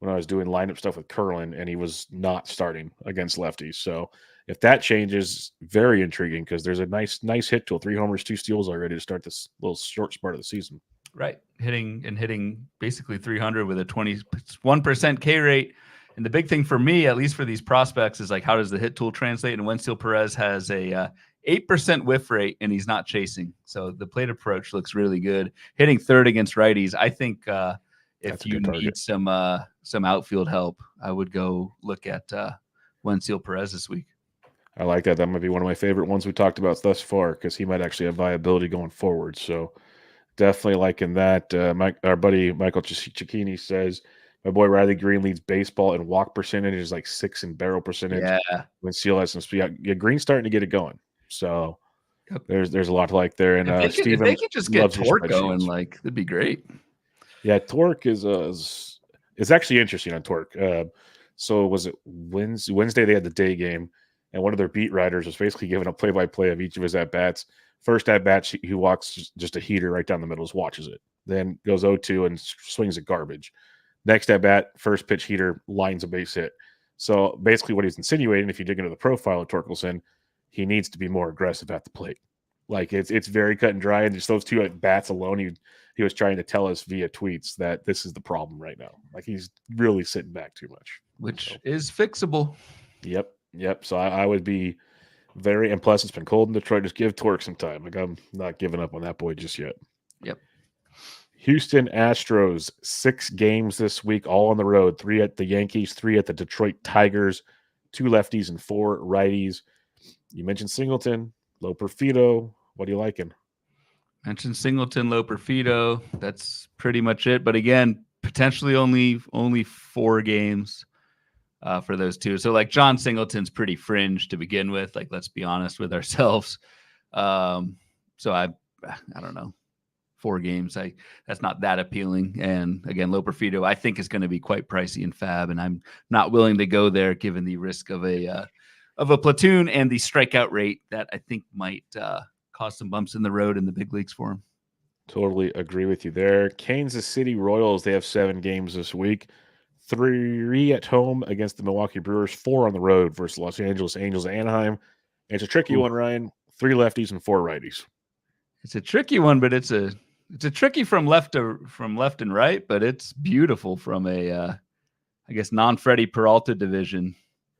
when I was doing lineup stuff with Curlin, and he was not starting against lefties. So if that changes, very intriguing because there's a nice hit tool, 3 homers, 2 steals already to start this little short spurt of the season. Right. Hitting basically 300 with a 21% K rate. And the big thing for me, at least for these prospects, is like, how does the hit tool translate? And Wenzel Perez has a 8% whiff rate, and he's not chasing. So the plate approach looks really good. Hitting 3rd against righties. I think if you need some outfield help, I would go look at Wenzel Perez this week. I like that. That might be one of my favorite ones we talked about thus far because he might actually have viability going forward. So definitely liking that. Our buddy Michael Cicchini says, my boy Riley Green leads baseball in walk percentage, is like 6 in barrel percentage. Yeah. When Seal has some speed. Yeah, Green's starting to get it going. So there's a lot to like there. And if they could just get Torque going, like that'd be great. Yeah, Torque is actually interesting on Torque. So was it Wednesday they had the day game, and one of their beat writers was basically giving a play-by-play of each of his at-bats. First at-bat, he walks just a heater right down the middle, just watches it. Then goes 0-2 and swings at garbage. Next at-bat, first pitch heater, lines a base hit. So basically what he's insinuating, if you dig into the profile of Torkelson, he needs to be more aggressive at the plate. Like it's very cut and dry, and just those 2 at-bats alone, he was trying to tell us via tweets that this is the problem right now. Like he's really sitting back too much. Which is fixable. Yep. So I would be very, and plus it's been cold in Detroit. Just give Torque some time. Like I'm not giving up on that boy just yet. Yep. Houston Astros, 6 games this week, all on the road. 3 at the Yankees, 3 at the Detroit Tigers, 2 lefties and 4 righties. You mentioned Singleton, Loperfido. What are you liking? Mentioned Singleton, Loperfido. That's pretty much it. But again, potentially only 4 games for those 2. So like John Singleton's pretty fringe to begin with. Like, let's be honest with ourselves. So I don't know. 4 games. That's not that appealing. And again, Loperfido, I think is going to be quite pricey in FAAB, and I'm not willing to go there given the risk of a platoon and the strikeout rate that I think might cause some bumps in the road in the big leagues for him. Totally agree with you there. Kansas City Royals, they have 7 games this week. 3 at home against the Milwaukee Brewers, 4 on the road versus Los Angeles Angels and Anaheim. And it's a tricky one, Ryan. 3 lefties and 4 righties. It's a tricky one, but it's a tricky from left and right, but it's beautiful from a non-Freddie Peralta division.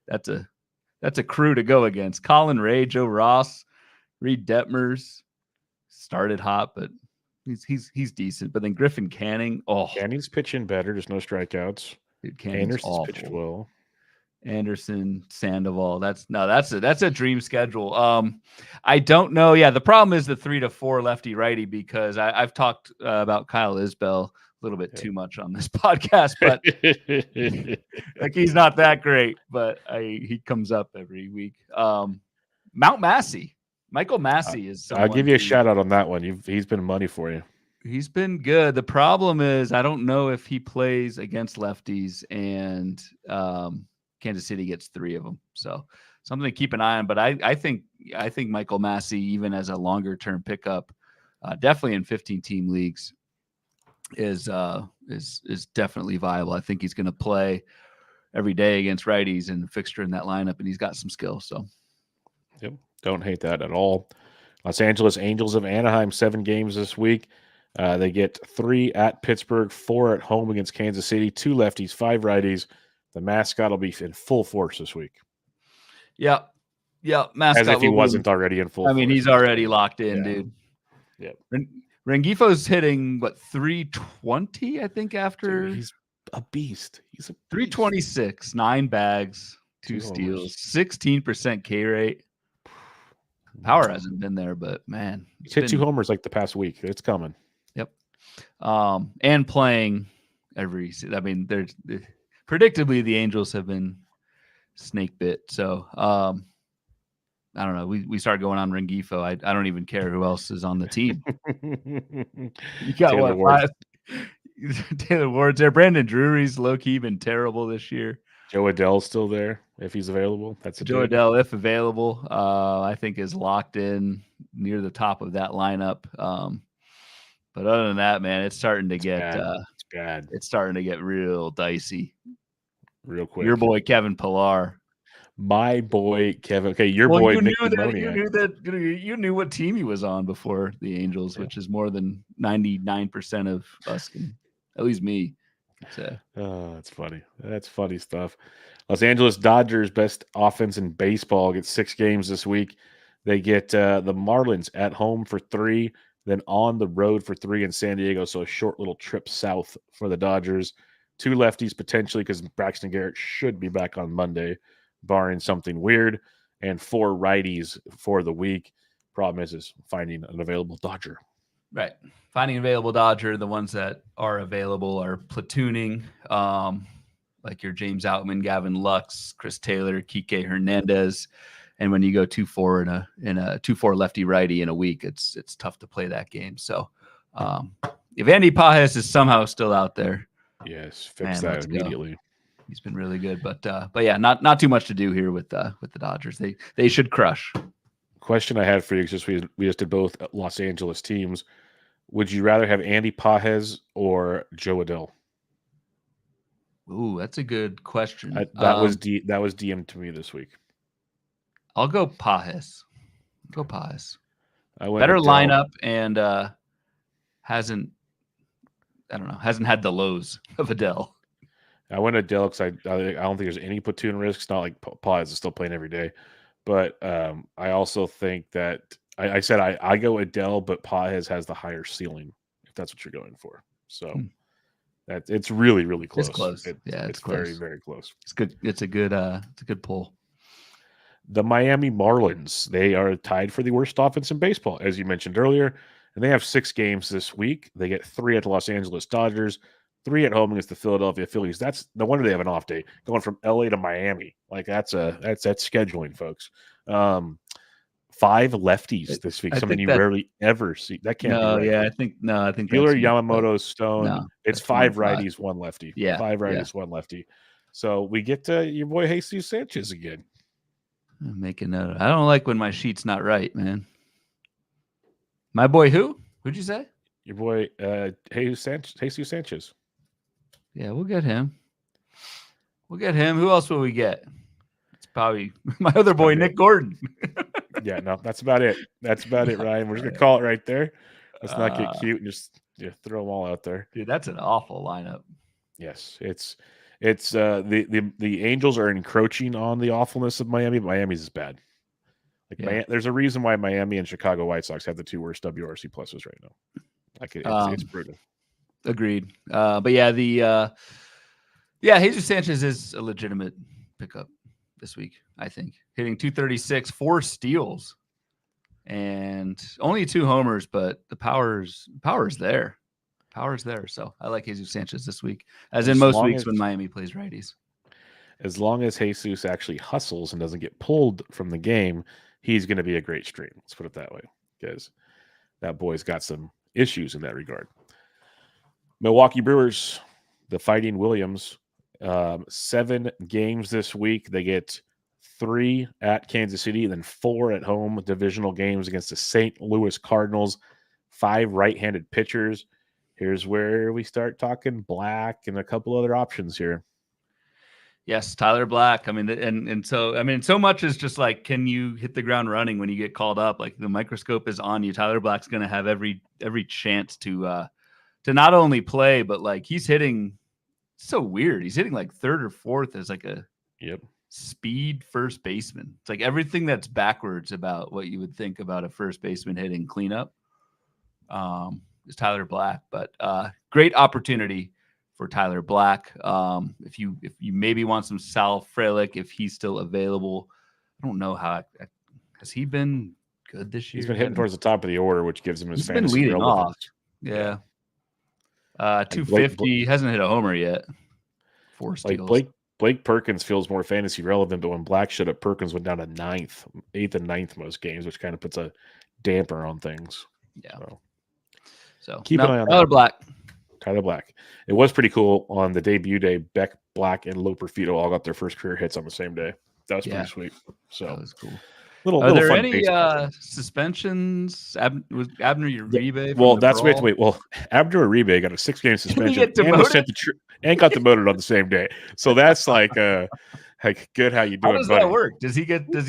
That's a crew to go against. Colin Ray, Joe Ross, Reed Detmers started hot, but he's decent. But then Griffin Canning, Canning's pitching better. There's no strikeouts. Dude, Anderson's pitched well. Anderson, Sandoval. That's a dream schedule. I don't know. Yeah, the problem is the 3 to 4 lefty righty because I've talked about Kyle Isbell a little bit too much on this podcast, but like he's not that great. But he comes up every week. Mount Massey, Michael Massey is. I'll give you a shout out on that one. He's been money for you. He's been good. The problem is I don't know if he plays against lefties and. Kansas City gets 3 of them. So something to keep an eye on. But I think Michael Massey, even as a longer term pickup, definitely in 15-team leagues, is definitely viable. I think he's going to play every day against righties and fixture in that lineup, and he's got some skill. So, yep, don't hate that at all. Los Angeles Angels of Anaheim, 7 games this week. They get 3 at Pittsburgh, 4 at home against Kansas City, 2 lefties, 5 righties. The mascot will be in full force this week. Yeah. Mascot. As if he wasn't already in full force. I mean, he's already locked in, dude. Yep. Rengifo's hitting, 320, I think, after. Dude, he's a beast. He's a beast. 326, 9 bags, 2 steals, 16% K rate. Power hasn't been there, but man. He's hit 2 homers like the past week. It's coming. Yep. And playing every. I mean, predictably the Angels have been snake bit. So I don't know. We start going on Rengifo. I don't even care who else is on the team. You got Taylor what? Taylor Ward's there. Brandon Drury's low-key been terrible this year. Joe Adell's still there if he's available. That's a Joe Adell, if available, I think is locked in near the top of that lineup. But other than that, man, it's starting to get it's bad. It's starting to get real dicey. Real quick. Your boy Kevin Pillar. My boy Kevin. Okay, your boy Nick you knew what team he was on before the Angels, which is more than 99% of us, at least me. Oh, that's funny. That's funny stuff. Los Angeles Dodgers, best offense in baseball, get 6 games this week. They get the Marlins at home for 3, then on the road for 3 in San Diego. So a short little trip south for the Dodgers. 2 lefties potentially because Braxton Garrett should be back on Monday, barring something weird, and 4 righties for the week. Problem is finding an available Dodger. Right. Finding available Dodger. The ones that are available are platooning, like your James Outman, Gavin Lux, Chris Taylor, Kike Hernandez. And when you go 2-4 in a 2-4 lefty righty in a week, it's tough to play that game. So if Andy Pages is somehow still out there, yes, fix that immediately. Go. He's been really good, but yeah, not too much to do here with the Dodgers. They should crush. Question I had for you, just we just did both Los Angeles teams. Would you rather have Andy Pages or Joe Adell? Ooh, that's a good question. That was DM'd to me this week. I'll go Pages. Pages. Better lineup and hasn't had the lows of Adell. I went Adell because I don't think there's any platoon risk. It's not like Pages is still playing every day. But I also think that I said I go Adell, but Pages has the higher ceiling, if that's what you're going for. So that it's really, really close. It's close. It's close. Very, very close. It's good. It's a good pull. The Miami Marlins, they are tied for the worst offense in baseball, as you mentioned earlier. And they have 6 games this week. They get 3 at the Los Angeles Dodgers, 3 at home against the Philadelphia Phillies. That's no wonder they have an off day going from LA to Miami. Like that's scheduling, folks. 5 lefties this week. Something you rarely ever see. That can't be right. Yeah, I think Wheeler, Yamamoto, Stone. No, it's 5 righties, 1 lefty. Yeah, 5 righties, 1 lefty. So we get your boy Jesus Sanchez again. I'm making note. I don't like when my sheet's not right, man. My boy, who? Who'd you say? Your boy, Jesus Sanchez. Yeah, we'll get him. Who else will we get? It's probably my other boy, Nick Gordon. Yeah, no, that's about it. That's about it, Ryan. We're just gonna call it right there. Let's not get cute and just throw them all out there. Dude, that's an awful lineup. Yes, it's the Angels are encroaching on the awfulness of Miami. But Miami's is bad. There's a reason why Miami and Chicago White Sox have the 2 worst WRC pluses right now. Like it's brutal. Agreed. But yeah, Jesus Sanchez is a legitimate pickup this week, I think. Hitting 236, 4 steals, and only 2 homers, but the power's there. Power's there. So I like Jesus Sanchez this week, as in most weeks when Miami plays righties. As long as Jesus actually hustles and doesn't get pulled from the game, he's going to be a great stream. Let's put it that way, because that boy's got some issues in that regard. Milwaukee Brewers, the Fighting Williams, 7 games this week. They get 3 at Kansas City, and then 4 at home. Divisional games against the St. Louis Cardinals. 5 right-handed pitchers. Here's where we start talking Black and a couple other options here. Yes, Tyler Black. I mean, and so so much is just like, can you hit the ground running when you get called up? Like, the microscope is on you. Tyler Black's going to have every chance to not only play, but like, he's hitting so weird. He's hitting like 3rd or 4th as like a speed first baseman. It's like everything that's backwards about what you would think about a first baseman hitting cleanup. Is Tyler Black, but great opportunity for Tyler Black. If you maybe want some Sal Frelick, if he's still available. I don't know how has he been good this year. He's been hitting towards the top of the order, which gives him his fantasy been leading relevance. off. Yeah. 250 hasn't hit a homer yet. 4 steals. Like Blake Perkins feels more fantasy relevant, but when Black showed up, Perkins went down to 8th and 9th most games, which kind of puts a damper on things. Yeah. So keep an eye on Tyler Black. It was pretty cool on the debut day. Beck, Black, and Loper Fito all got their first career hits on the same day. That was pretty sweet. So that was cool. Are there any suspensions? Was Abner Uribe? Well, that's wait. Well, Abner Uribe got a 6-game suspension and got demoted on the same day. So that's like good. How you doing? How does that work? Does he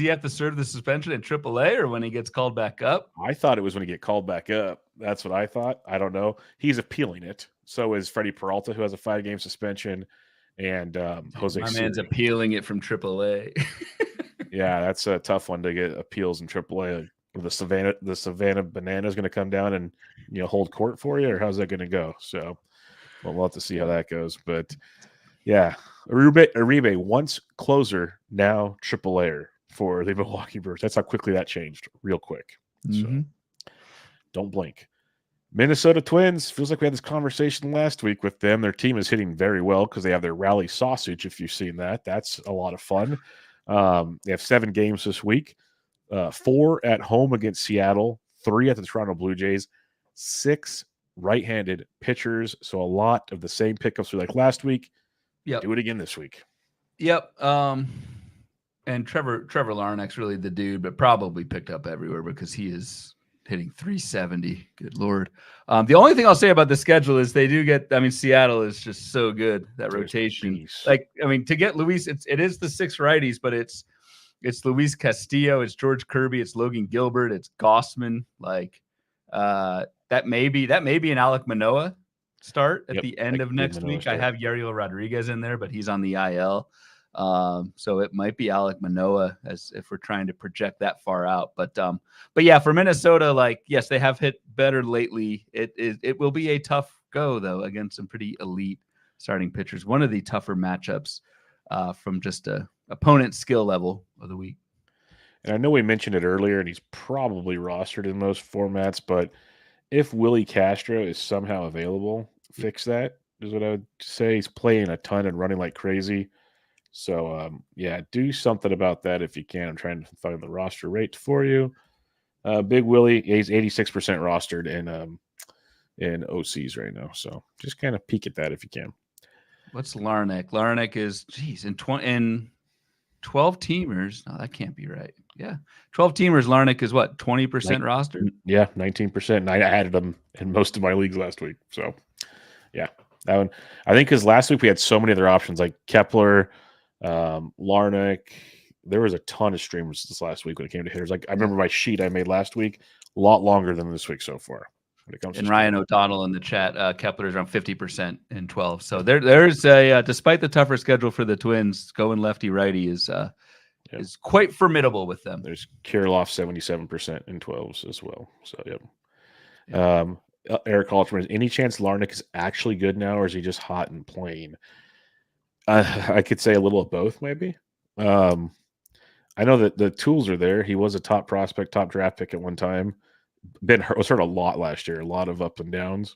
have to serve the suspension in AAA or when he gets called back up? I thought it was when he get called back up. That's what I thought. I don't know. He's appealing it. So is Freddie Peralta, who has a 5-game suspension, and Jose. My man's appealing it from AAA. Yeah, that's a tough one to get appeals in AAA. The Savannah Banana is going to come down and hold court for you, or how's that going to go? So we'll have to see how that goes. But yeah, Uribe once closer, now AAA for the Milwaukee Brewers. That's how quickly that changed, real quick. Mm-hmm. So don't blink. Minnesota Twins, feels like we had this conversation last week with them. Their team is hitting very well because they have their rally sausage, if you've seen that. That's a lot of fun. They have 7 games this week, 4 at home against Seattle, 3 at the Toronto Blue Jays, 6 right-handed pitchers. So a lot of the same pickups we like last week. Yep. Do it again this week. Yep. And Trevor Larnach's really the dude, but probably picked up everywhere because he is hitting 370. Good Lord. The only thing I'll say about the schedule is they do get, Seattle is just so good, that rotation. To get Luis, it is the 6 righties, but it's Luis Castillo, it's George Kirby, it's Logan Gilbert, it's Gossman. That may be an Alek Manoah start at the end of next week. I have Yariel Rodriguez in there, but he's on the IL. So it might be Alek Manoah as if we're trying to project that far out. But yeah, for Minnesota, yes, they have hit better lately. It will be a tough go though against some pretty elite starting pitchers. One of the tougher matchups from just a opponent skill level of the week. And I know we mentioned it earlier, and he's probably rostered in most formats, but if Willie Castro is somehow available, fix that is what I would say. He's playing a ton and running like crazy. So, do something about that if you can. I'm trying to find the roster rate for you. Big Willie, he's 86% rostered in OCs right now. So just kind of peek at that if you can. What's Larnach? Larnach is, in 12 teamers. No, that can't be right. Yeah. 12 teamers. Larnach is what? 20% rostered? Yeah, 19%. And I added them in most of my leagues last week. So, yeah, that one. I think because last week we had so many other options like Kepler, Larnach. There was a ton of streamers this last week when it came to hitters. Like I remember my sheet I made last week, a lot longer than this week so far. When it comes and Ryan O'Donnell in the chat, Kepler's around 50% in 12. So there's a despite the tougher schedule for the Twins, going lefty righty is quite formidable with them. There's Kirilloff 77% in 12s as well. So yeah. Eric Halterman, any chance Larnach is actually good now, or is he just hot and plain? I could say a little of both, maybe. I know that the tools are there. He was a top prospect, top draft pick at one time. Was hurt a lot last year, a lot of up and downs.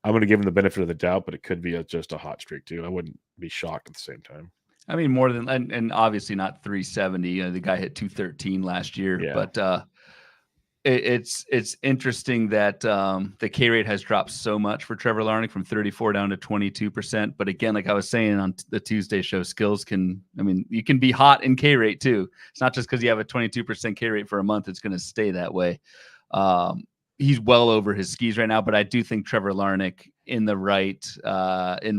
I'm going to give him the benefit of the doubt, but it could be just a hot streak too. I wouldn't be shocked at the same time. More than and obviously not 370. The guy hit 213 last year, but it's interesting that the K rate has dropped so much for Trevor Larnach from 34 down to 22%. But again, like I was saying on the Tuesday show, skills you can be hot in K rate too. It's not just because you have a 22% K rate for a month, it's going to stay that way. He's well over his skis right now, but I do think Trevor Larnach in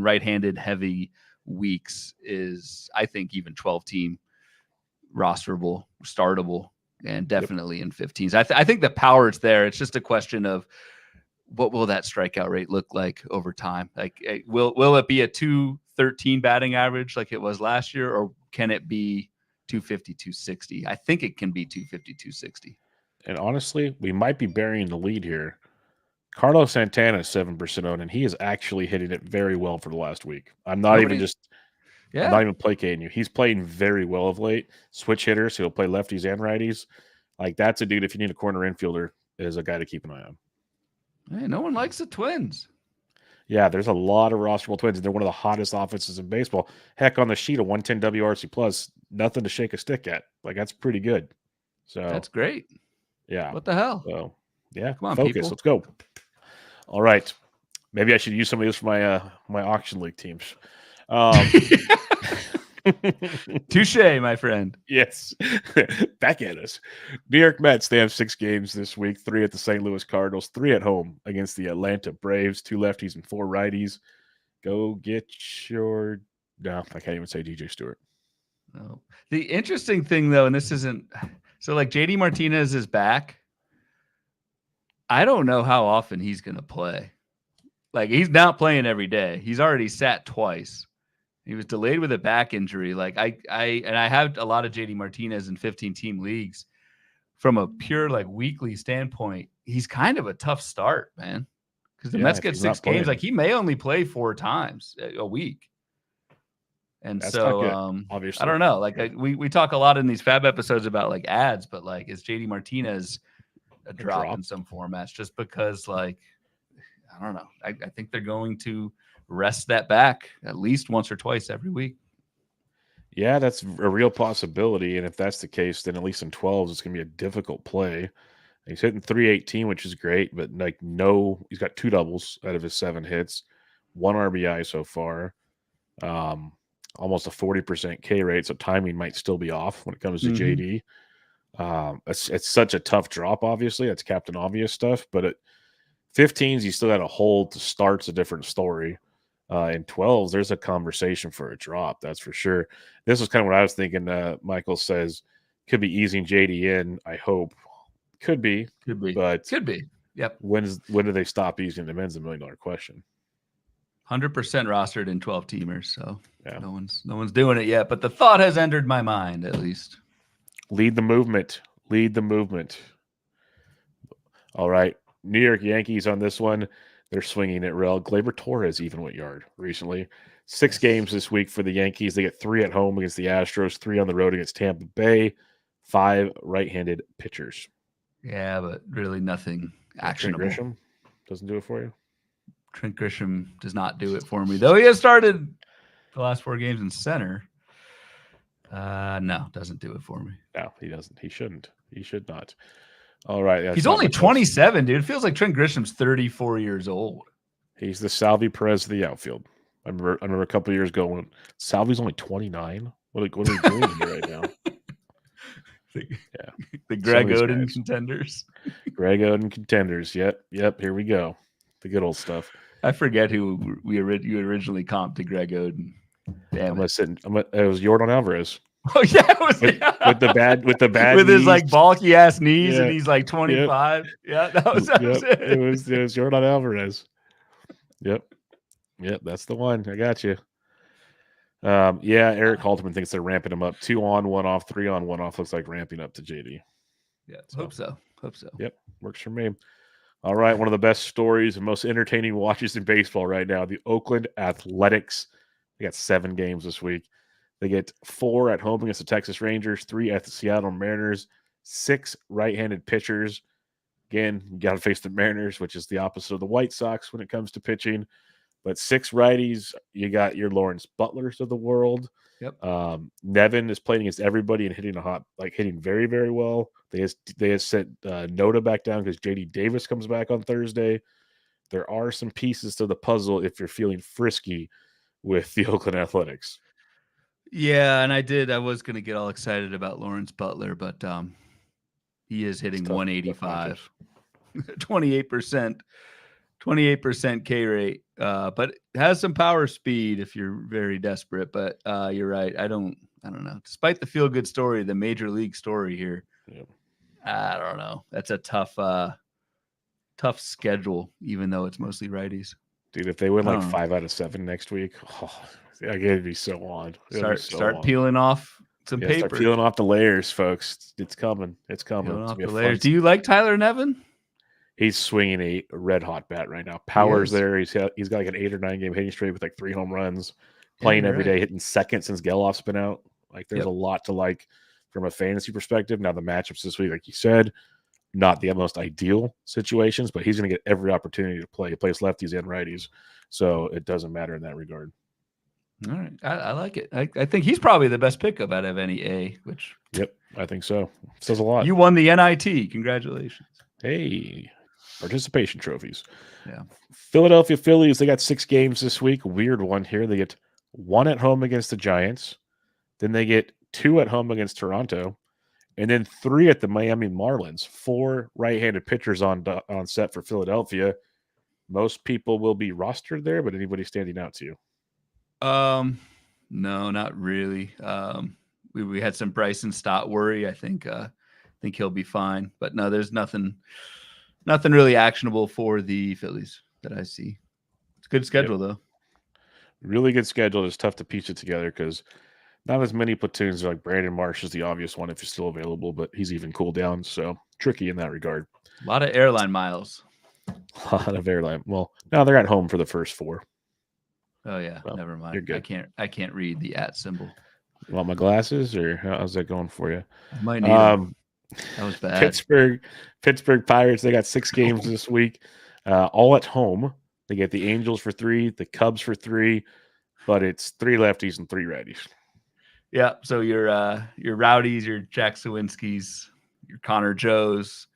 right-handed heavy weeks is, I think, even 12-team rosterable, startable. And definitely in 15s. I think the power is there. It's just a question of what will that strikeout rate look like over time? Like, will it be a 213 batting average like it was last year, or can it be 250, 260? I think it can be 250, 260. And honestly, we might be burying the lead here. Carlos Santana is 7% owned, and he is actually hitting it very well for the last week. I'm not even placating you. He's playing very well of late. Switch hitters, he'll play lefties and righties. Like, that's a dude, if you need a corner infielder, is a guy to keep an eye on. Hey, no one likes the Twins. Yeah, there's a lot of rosterable Twins, and they're one of the hottest offenses in baseball. Heck, on the sheet, a 110 WRC plus, nothing to shake a stick at. Like, that's pretty good. So that's great. Yeah. What the hell? So, yeah, come on, focus. people. Let's go. All right. Maybe I should use some of these for my auction league teams. Touche, my friend. Yes. Back at us. New York Mets, they have 6 games this week, 3 at the St. Louis Cardinals, 3 at home against the Atlanta Braves, 2 lefties and 4 righties. Go get your – no, I can't even say DJ Stewart. No. The interesting thing, though, and this isn't – so, like, JD Martinez is back. I don't know how often he's going to play. Like, he's not playing every day. He's already sat twice. He was delayed with a back injury. Like, I have a lot of JD Martinez in 15-team leagues. From a pure, like, weekly standpoint, he's kind of a tough start, man. Because the Mets get 6 games. Like, he may only play 4 times a week. And that's so, obviously, I don't know. Like, we talk a lot in these FAAB episodes about, like, ads, but, like, is JD Martinez a drop in some formats? Just because, like, I don't know. I think they're going to rest that back at least once or twice every week. Yeah, that's a real possibility. And if that's the case, then at least in 12s, it's going to be a difficult play. He's hitting 318, which is great, but he's got 2 doubles out of his 7 hits, 1 RBI so far, almost a 40% K rate. So timing might still be off when it comes to JD. It's such a tough drop, obviously. That's Captain Obvious stuff. But at 15s, you still got a hold to start's a different story. In 12s, there's a conversation for a drop, that's for sure. This was kind of what I was thinking. Michael says could be easing JD in, I hope. Could be. But could be. Yep. When do they stop easing him in is $1 million question. 100% rostered in 12 teamers, so yeah. No one's doing it yet, but the thought has entered my mind at least. Lead the movement. All right. New York Yankees on this one. They're swinging it real. Gleyber Torres even went yard recently. 6 games this week for the Yankees. They get 3 at home against the Astros, 3 on the road against Tampa Bay, 5 right-handed pitchers. Yeah, but really nothing actionable. Trent Grisham doesn't do it for you? Trent Grisham does not do it for me, though he has started the last 4 games in center. No, doesn't do it for me. No, he doesn't. He shouldn't. He should not. All right. He's only 27, dude. It feels like Trent Grisham's 34 years old. He's the Salvi Perez of the outfield. I remember a couple of years ago when Salvi's only 29. What are we doing here right now? The Greg Oden contenders. Greg Oden contenders. Yep. Here we go. The good old stuff. I forget who you originally comped to Greg Oden. Damn, it was Yordan Alvarez. Oh yeah, it was with his like bulky ass knees, and he's like 25. Yep. Yeah, that was it. It was Yordan Alvarez. Yep, that's the one. I got you. Eric Halterman thinks they're ramping him up. 2 on, 1 off, 3 on, 1 off. Looks like ramping up to JD. Yeah, hope so. Yep, works for me. All right, one of the best stories and most entertaining watches in baseball right now. The Oakland Athletics. They got 7 games this week. They get 4 at home against the Texas Rangers, 3 at the Seattle Mariners, 6 right-handed pitchers. Again, you got to face the Mariners, which is the opposite of the White Sox when it comes to pitching. But 6 righties, you got your Lawrence Butlers of the world. Yep. Nevin is playing against everybody and hitting very, very well. They have sent Noda back down because JD Davis comes back on Thursday. There are some pieces to the puzzle if you're feeling frisky with the Oakland Athletics. Yeah, and I was going to get all excited about Lawrence Butler, but he is hitting 185, 28%. 28% K rate, but has some power speed if you're very desperate. But you're right. I don't know. Despite the feel good story, the major league story here, I don't know. That's a tough schedule, even though it's mostly righties. Dude, if they win like 5 out of 7 next week, it'd be so on. Start peeling off some paper. Start peeling off the layers, folks. It's coming. It's coming. Peeling off the layers. Do you like Tyler Nevin? He's swinging a red hot bat right now. Power's there. He's got like an 8 or 9 game hitting streak with like 3 home runs. Playing every day, hitting second since Geloff's been out. Like there's a lot to like from a fantasy perspective. Now the matchups this week, like you said, not the most ideal situations, but he's going to get every opportunity to play. He plays lefties and righties, so it doesn't matter in that regard. All right, I like it. I think he's probably the best pickup out of any A. Which I think so. Says a lot. You won the NIT. Congratulations. Hey. Participation trophies. Yeah. Philadelphia Phillies, they got 6 games this week. Weird one here. They get 1 at home against the Giants. Then they get 2 at home against Toronto. And then 3 at the Miami Marlins. 4 right-handed pitchers on set for Philadelphia. Most people will be rostered there, but anybody standing out to you? No, not really. We had some Bryson Stott worry. I think he'll be fine. But no, there's nothing really actionable for the Phillies that I see. It's a good schedule, though. Really good schedule. It's tough to piece it together because not as many platoons. Like Brandon Marsh is the obvious one if he's still available, but he's even cooled down. So tricky in that regard. A lot of airline miles. A lot of airline. Well, now they're at home for the first 4. Oh, yeah. Well, never mind. You're good. I can't read the @ symbol. You want my glasses, or how's that going for you? I might need them. That was bad. Pittsburgh Pirates, they got 6 games this week, all at home. They get the Angels for 3, the Cubs for 3, but it's 3 lefties and 3 righties. Yeah, so your Rowdies, your Jack Sawinskis, your Connor Joes,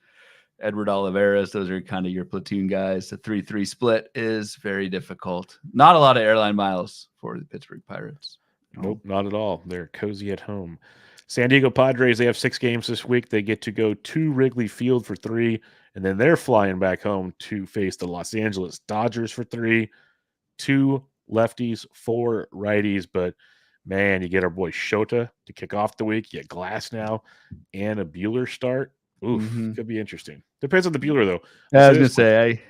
Edward Oliveras, those are kind of your platoon guys. The 3-3 split is very difficult. Not a lot of airline miles for the Pittsburgh Pirates. Nope, not at all. They're cozy at home. San Diego Padres, they have 6 games this week. They get to go to Wrigley Field for 3, and then they're flying back home to face the Los Angeles Dodgers for 3. 2 lefties, 4 righties, but man, you get our boy Shota to kick off the week. You get Glass now and a Buehler start. Oof, could be interesting. Depends on the Buehler, though. I was going to say,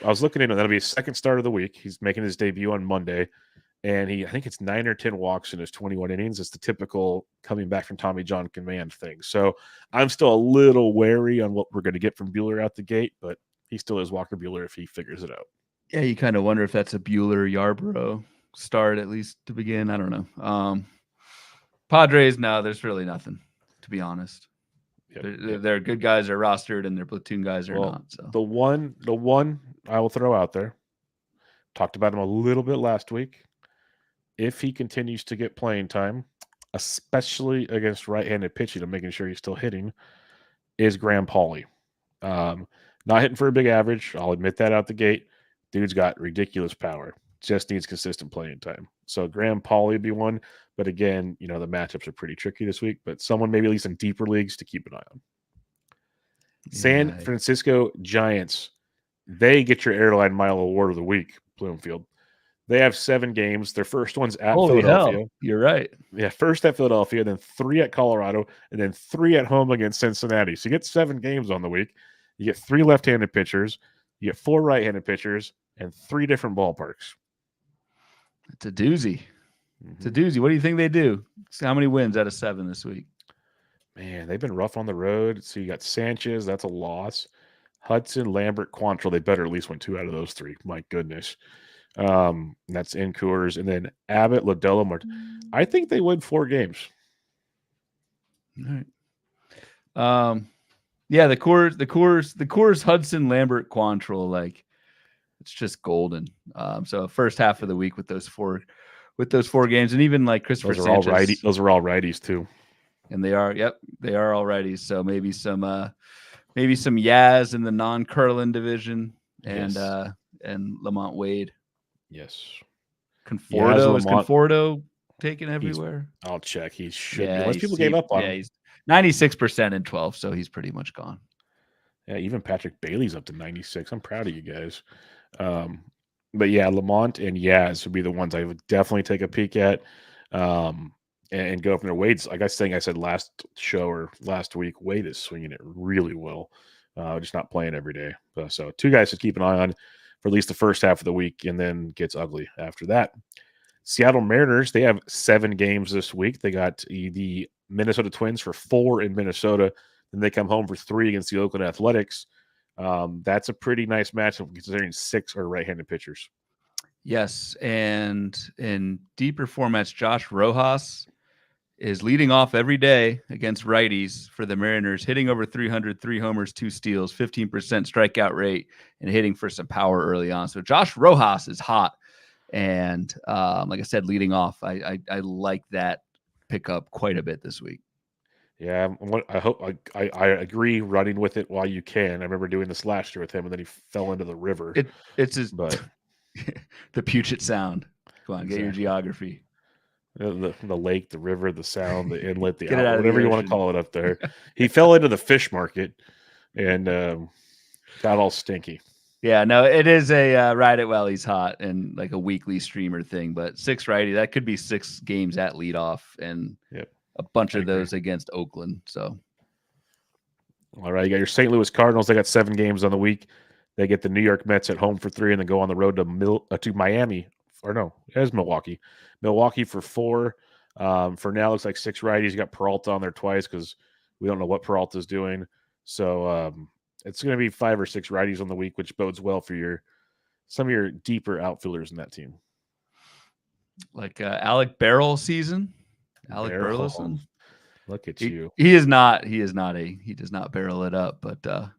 I was looking into that'll be his second start of the week. He's making his debut on Monday. And I think it's 9 or 10 walks in his 21 innings. It's the typical coming back from Tommy John command thing. So I'm still a little wary on what we're going to get from Buehler out the gate, but he still is Walker Buehler if he figures it out. Yeah, you kind of wonder if that's a Buehler Yarbrough start, at least to begin. I don't know. Padres, no, there's really nothing, to be honest. Their good guys are rostered and their platoon guys are not. So the one I will throw out there, talked about him a little bit last week. If he continues to get playing time, especially against right-handed pitching, I'm making sure he's still hitting, is Graham Pauley. Not hitting for a big average. I'll admit that out the gate. Dude's got ridiculous power. Just needs consistent playing time. So Graham Pauley would be one. But again, the matchups are pretty tricky this week. But someone maybe at least in deeper leagues to keep an eye on. Yeah. San Francisco Giants. They get your airline mile award of the week, Bloomfield. They have 7 games. Their first one's at Philadelphia. Hell. You're right. Yeah, first at Philadelphia, then 3 at Colorado, and then 3 at home against Cincinnati. So you get 7 games on the week. You get 3 left-handed pitchers. You get 4 right-handed pitchers and 3 different ballparks. It's a doozy. It's a doozy. What do you think they do? How many wins out of 7 this week? Man, they've been rough on the road. So you got Sanchez. That's a loss. Hudson, Lambert, Quantrill. They better at least win 2 out of those 3. My goodness. That's in Coors, and then Abbott, Lodelo, I think they win 4 games. All right. Yeah, the Coors Hudson, Lambert, Quantrill, like it's just golden. So first half of the week with those four with those 4 games, and even like Christopher Those are all Sanchez. Those are all righties too. And they are, they are all righties. So maybe some Yaz in the non-Curlin division, and Yes. and Lamont Wade. Yes. Conforto is Conforto taken everywhere. I'll check. He should be. Unless people gave up on him. He's 96% in 12, so he's pretty much gone. Yeah, even Patrick Bailey's up to 96. I'm proud of you guys. But yeah, Lamont and Yaz would be the ones I would definitely take a peek at, and go from there. Wade's, like I said last show or last week, Wade is swinging it really well, just not playing every day. So 2 guys to keep an eye on for at least the first half of the week, and then gets ugly after that. Seattle Mariners, they have 7 games this week. They got the Minnesota Twins for 4 in Minnesota. Then they come home for 3 against the Oakland Athletics. That's a pretty nice matchup considering 6 are right-handed pitchers. Yes, and in deeper formats, Josh Rojas is leading off every day against righties for the Mariners, hitting over 300, 3 homers, 2 steals, 15% strikeout rate, and hitting for some power early on. So Josh Rojas is hot. And like I said, leading off, I like that pickup quite a bit this week. Yeah, I hope I agree running with it while you can. I remember doing this last year with him, and then he fell into the river. It's his, but the Puget Sound. Come on, get your geography. The lake, the river, the sound, the inlet, the outlet, whatever you want to call it up there. He fell into the fish market and got all stinky. Yeah, no, it is a ride it while he's hot and like a weekly streamer thing. But 6 righty, that could be 6 games at leadoff, and a bunch of those against Oakland. So, all right, you got your St. Louis Cardinals. They got 7 games on the week. They get the New York Mets at home for 3, and then go on the road to Miami. Or no, it is Milwaukee. Milwaukee for 4. For now, it looks like 6 righties. You got Peralta on there twice because we don't know what Peralta's doing. So it's going to be 5 or 6 righties on the week, which bodes well for some of your deeper outfielders in that team. Like Alec Barrel season. Alec Burleson. Look at you. He does not barrel it up, but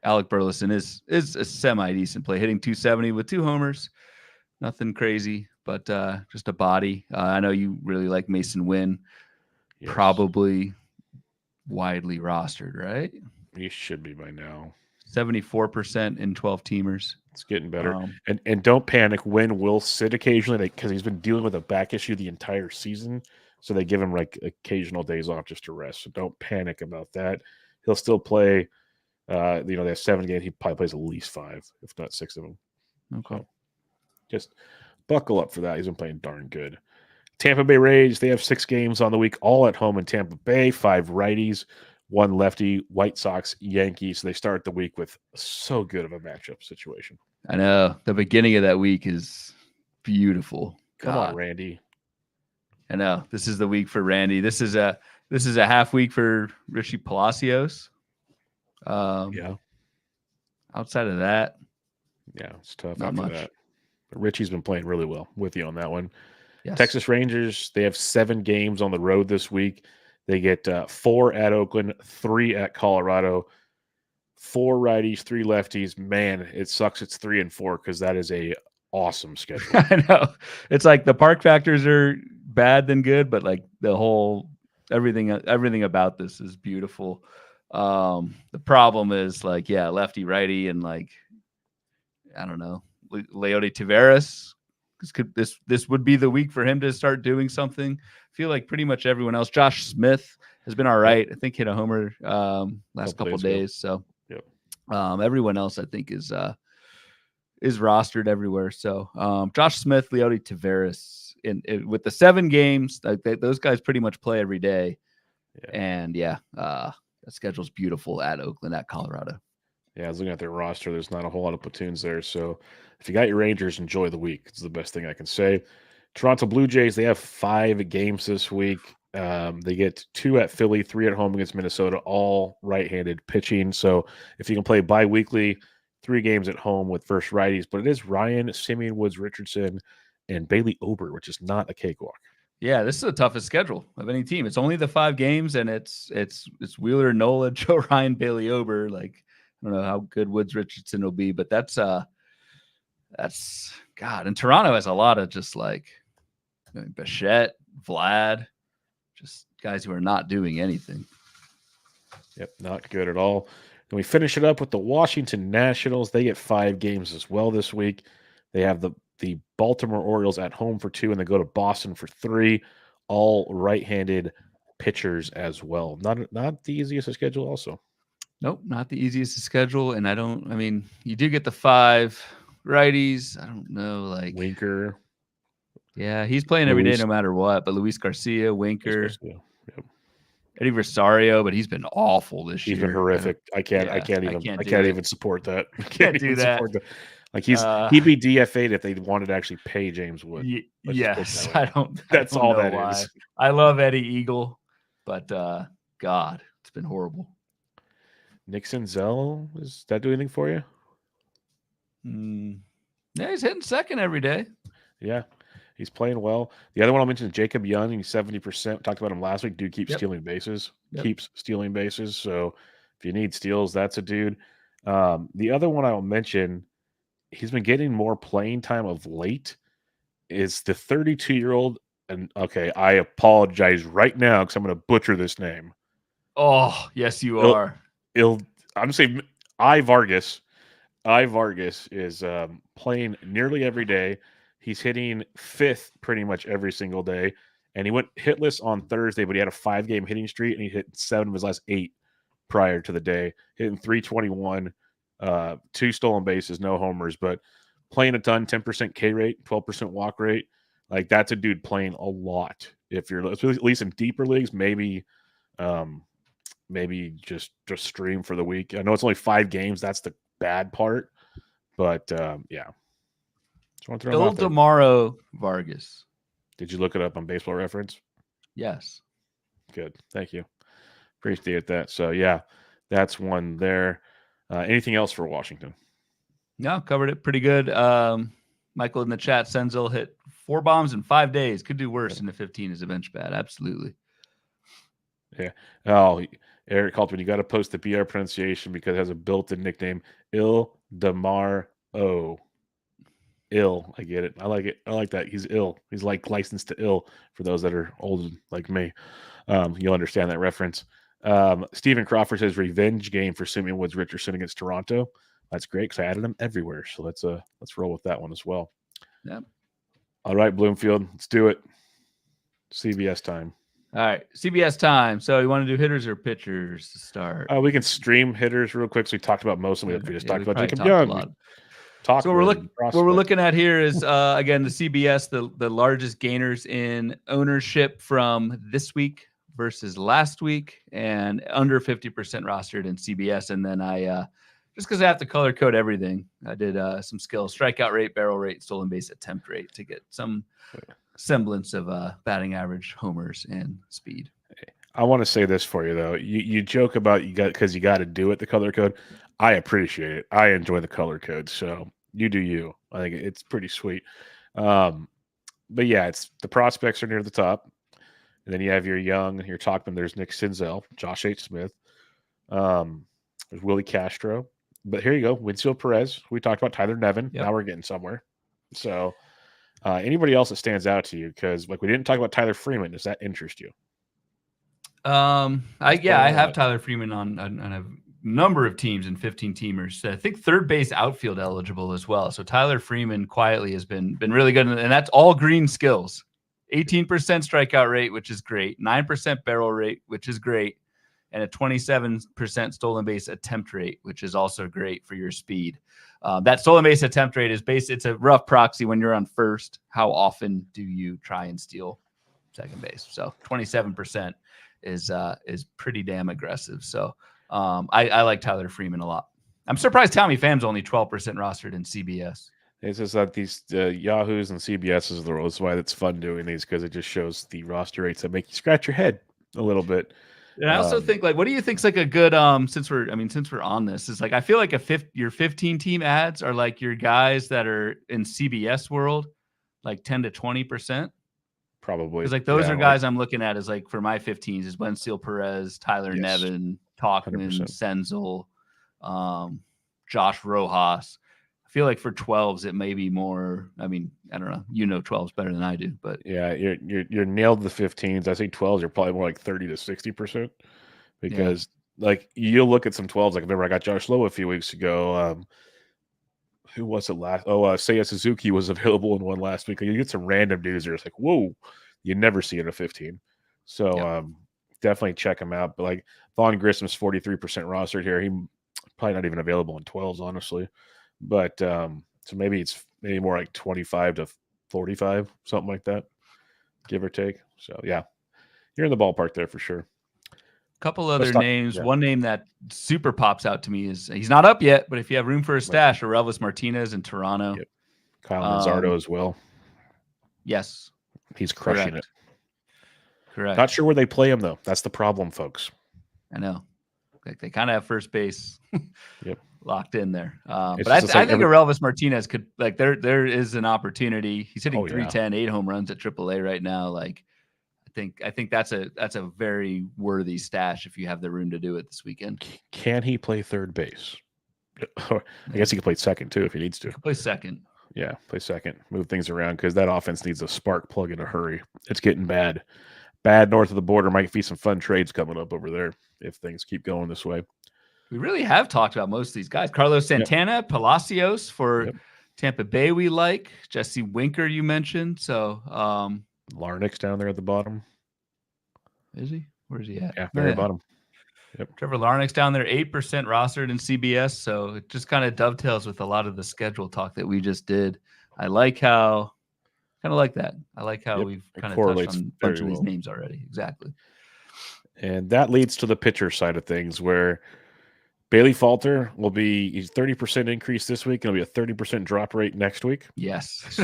Alec Burleson is a semi decent play, hitting 270 with 2 homers. Nothing crazy, but just a body. I know you really like Mason Wynn. Yes. Probably widely rostered, right? He should be by now. 74% in 12 teamers. It's getting better. And don't panic. Wynn will sit occasionally because he's been dealing with a back issue the entire season. So they give him like occasional days off just to rest. So don't panic about that. He'll still play. They have 7 games. He probably plays at least 5, if not 6 of them. Okay. So just buckle up for that. He's been playing darn good. Tampa Bay Rays, they have 6 games on the week, all at home in Tampa Bay, 5 righties, 1 lefty, White Sox, Yankees. They start the week with so good of a matchup situation. I know. The beginning of that week is beautiful. Come on, Randy. I know. This is the week for Randy. This is a half week for Richie Palacios. Yeah. Outside of that, yeah, it's tough. Not after much. That. But Richie's been playing really well. With you on that one. Yes. Texas Rangers, they have 7 games on the road this week. They get 4 at Oakland, 3 at Colorado, 4 righties, 3 lefties. Man, it sucks. It's 3 and 4 because that is a awesome schedule. I know. It's like the park factors are bad than good, but like the whole everything about this is beautiful. The problem is like, lefty righty, and like, I don't know, Leody Taveras. This would be the week for him to start doing something. I feel like pretty much everyone else. Josh Smith has been all right. I think hit a homer last couple of days. So everyone else I think is rostered everywhere. So Josh Smith, Leody Taveras, with the 7 games, those guys pretty much play every day. And that schedule's beautiful at Oakland, at Colorado. Yeah, I was looking at their roster. There's not a whole lot of platoons there. So if you got your Rangers, enjoy the week. It's the best thing I can say. Toronto Blue Jays, they have 5 games this week. They get 2 at Philly, 3 at home against Minnesota, all right-handed pitching. So if you can play bi-weekly, 3 games at home with first righties. But it is Ryan, Simeon Woods, Richardson, and Bailey Ober, which is not a cakewalk. Yeah, this is the toughest schedule of any team. It's only the 5 games, and it's Wheeler, Nola, Joe Ryan, Bailey Ober. Like, I don't know how good Woods Richardson will be, but that's God. And Toronto has a lot of just like Bichette, Vlad, just guys who are not doing anything. Yep, not good at all. And we finish it up with the Washington Nationals. They get 5 games as well this week. They have the Baltimore Orioles at home for 2, and they go to Boston for 3. All right-handed pitchers as well. Not the easiest to schedule also. Nope, not the easiest to schedule. And you do get the 5 righties. I don't know, like Winker. Yeah, he's playing every day no matter what. But Luis Garcia, Winker, Yep. Eddie Rosario, but he's been awful this year. He's been horrific. I can't even support that. I can't do that. Like he'd be DFA'd if they wanted to actually pay James Wood. Yes, That's all that why. is. I love Eddie Eagle, but God, it's been horrible. Nick Senzel, does that do anything for you? Yeah, he's hitting second every day. Yeah, he's playing well. The other one I'll mention is Jacob Young. He's 70%. We talked about him last week. Dude keeps stealing bases. Keeps stealing bases. So if you need steals, that's a dude. The other one I'll mention, he's been getting more playing time of late, is the 32-year-old. And okay, I apologize right now because I'm going to butcher this name. Oh, yes, you are. I'm saying I Vargas. Vargas is playing nearly every day. He's hitting 5th pretty much every single day. And he went hitless on Thursday, but he had a 5-game hitting streak, and he hit 7 of his last 8 prior to the day, hitting 321, 2 stolen bases, no homers, but playing a ton, 10% K rate, 12% walk rate. Like, that's a dude playing a lot. If you're at least in deeper leagues, maybe just stream for the week. I know it's only 5 games. That's the bad part, but yeah. Ildemaro Vargas. Did you look it up on Baseball Reference? Yes. Good. Thank you. Appreciate that. So yeah, that's one there. Anything else for Washington? No, covered it pretty good. Michael in the chat, Senzel hit 4 bombs in 5 days. Could do worse than the 15 is a bench bat. Absolutely. Yeah. Oh, Eric Haltman, you got to post the BR pronunciation because it has a built-in nickname, Ildemaro. Ill. I get it. I like it. I like that. He's ill. He's like licensed to ill for those that are old like me. You'll understand that reference. Stephen Crawford says revenge game for Simeon Woods Richardson against Toronto. That's great because I added him everywhere. So let's roll with that one as well. Yeah. All right, Bloomfield, let's do it. CBS time. All right, CBS time. So you want to do hitters or pitchers to start? We can stream hitters real quick. So we talked about most of them. We just talked about Jacob Young. So what we're looking at here is again the CBS, the largest gainers in ownership from this week versus last week, and under 50% rostered in CBS. And then I just because I have to color code everything, I did some skills: strikeout rate, barrel rate, stolen base attempt rate, to get some semblance of batting average, homers, and speed. I want to say this for you though. You joke about you got to do it the color code. I appreciate it. I enjoy the color code. So you do you. I think it's pretty sweet. But yeah, it's the prospects are near the top. And then you have your Young, your Talkman. There's Nick Senzel, Josh H. Smith. There's Willie Castro. But here you go. Winfield Perez. We talked about Tyler Nevin. Yep. Now we're getting somewhere. So anybody else that stands out to you? Because like we didn't talk about Tyler Freeman. Does that interest you? I have Tyler Freeman on a number of teams and 15-teamers. I think third base outfield eligible as well. So Tyler Freeman quietly has been really good, and that's all green skills. 18% strikeout rate, which is great. 9% barrel rate, which is great, and a 27% stolen base attempt rate, which is also great for your speed. That stolen base attempt rate is it's a rough proxy when you're on first. How often do you try and steal second base? So 27% is pretty damn aggressive. So I like Tyler Freeman a lot. I'm surprised Tommy Pham's only 12% rostered in CBS. It's just that these Yahoos and CBSs are the rules. That's why it's fun doing these, because it just shows the roster rates that make you scratch your head a little bit. And I also think, like, what do you think's like a good since we're on this, is like I feel like your 15-team ads are like your guys that are in CBS world, like 10 to 20%. Probably. Because like those are guys I'm looking at as like for my 15s is Winfield Perez, Tyler Nevin, Talkman, 100%. Senzel, Josh Rojas. I feel like for 12s, it may be more. I mean, I don't know. 12s better than I do, but yeah, you're nailed the 15s. I think 12s are probably more like 30 to 60% because like you'll look at some 12s. Like remember, I got Josh Lowe a few weeks ago. Who was it last? Oh, Seiya Suzuki was available in one last week. You get some random dudes that are like, whoa, you never see it in a 15. So definitely check him out. But like Vaughn Grissom's 43% rostered here. He probably not even available in 12s, honestly. But so maybe it's more like 25 to 45, something like that, give or take. So yeah, you're in the ballpark there for sure. Couple other names. Yeah. One name that super pops out to me is he's not up yet, but if you have room for a stash, Aurelvis Martinez in Toronto. Yep. Kyle Manzardo as well. Yes. He's crushing it. Correct. Not sure where they play him, though. That's the problem, folks. I know. Like they kind of have first base locked in there. But I think Aurelvis Martinez could, like, there is an opportunity. He's hitting 310, 8 home runs at AAA right now. Like, I think that's a very worthy stash if you have the room to do it this weekend. Can he play third base? I guess he can play second too if he needs to. He can play second. Yeah, play second. Move things around because that offense needs a spark plug in a hurry. It's getting bad. Bad north of the border. Might be some fun trades coming up over there if things keep going this way. We really have talked about most of these guys. Carlos Santana, Palacios for Tampa Bay we like. Jesse Winker you mentioned. So Larnick's down there at the bottom. Is he? Where is he at? Yeah, very bottom. Yep. Trevor Larnick's down there, 8% rostered in CBS. So it just kind of dovetails with a lot of the schedule talk that we just did. I like how, kind of like that. I like how we've kind of touched on a bunch of these names already. Exactly. And that leads to the pitcher side of things where Bailey Falter will be, he's 30% increase this week. It'll be a 30% drop rate next week. Yes. So,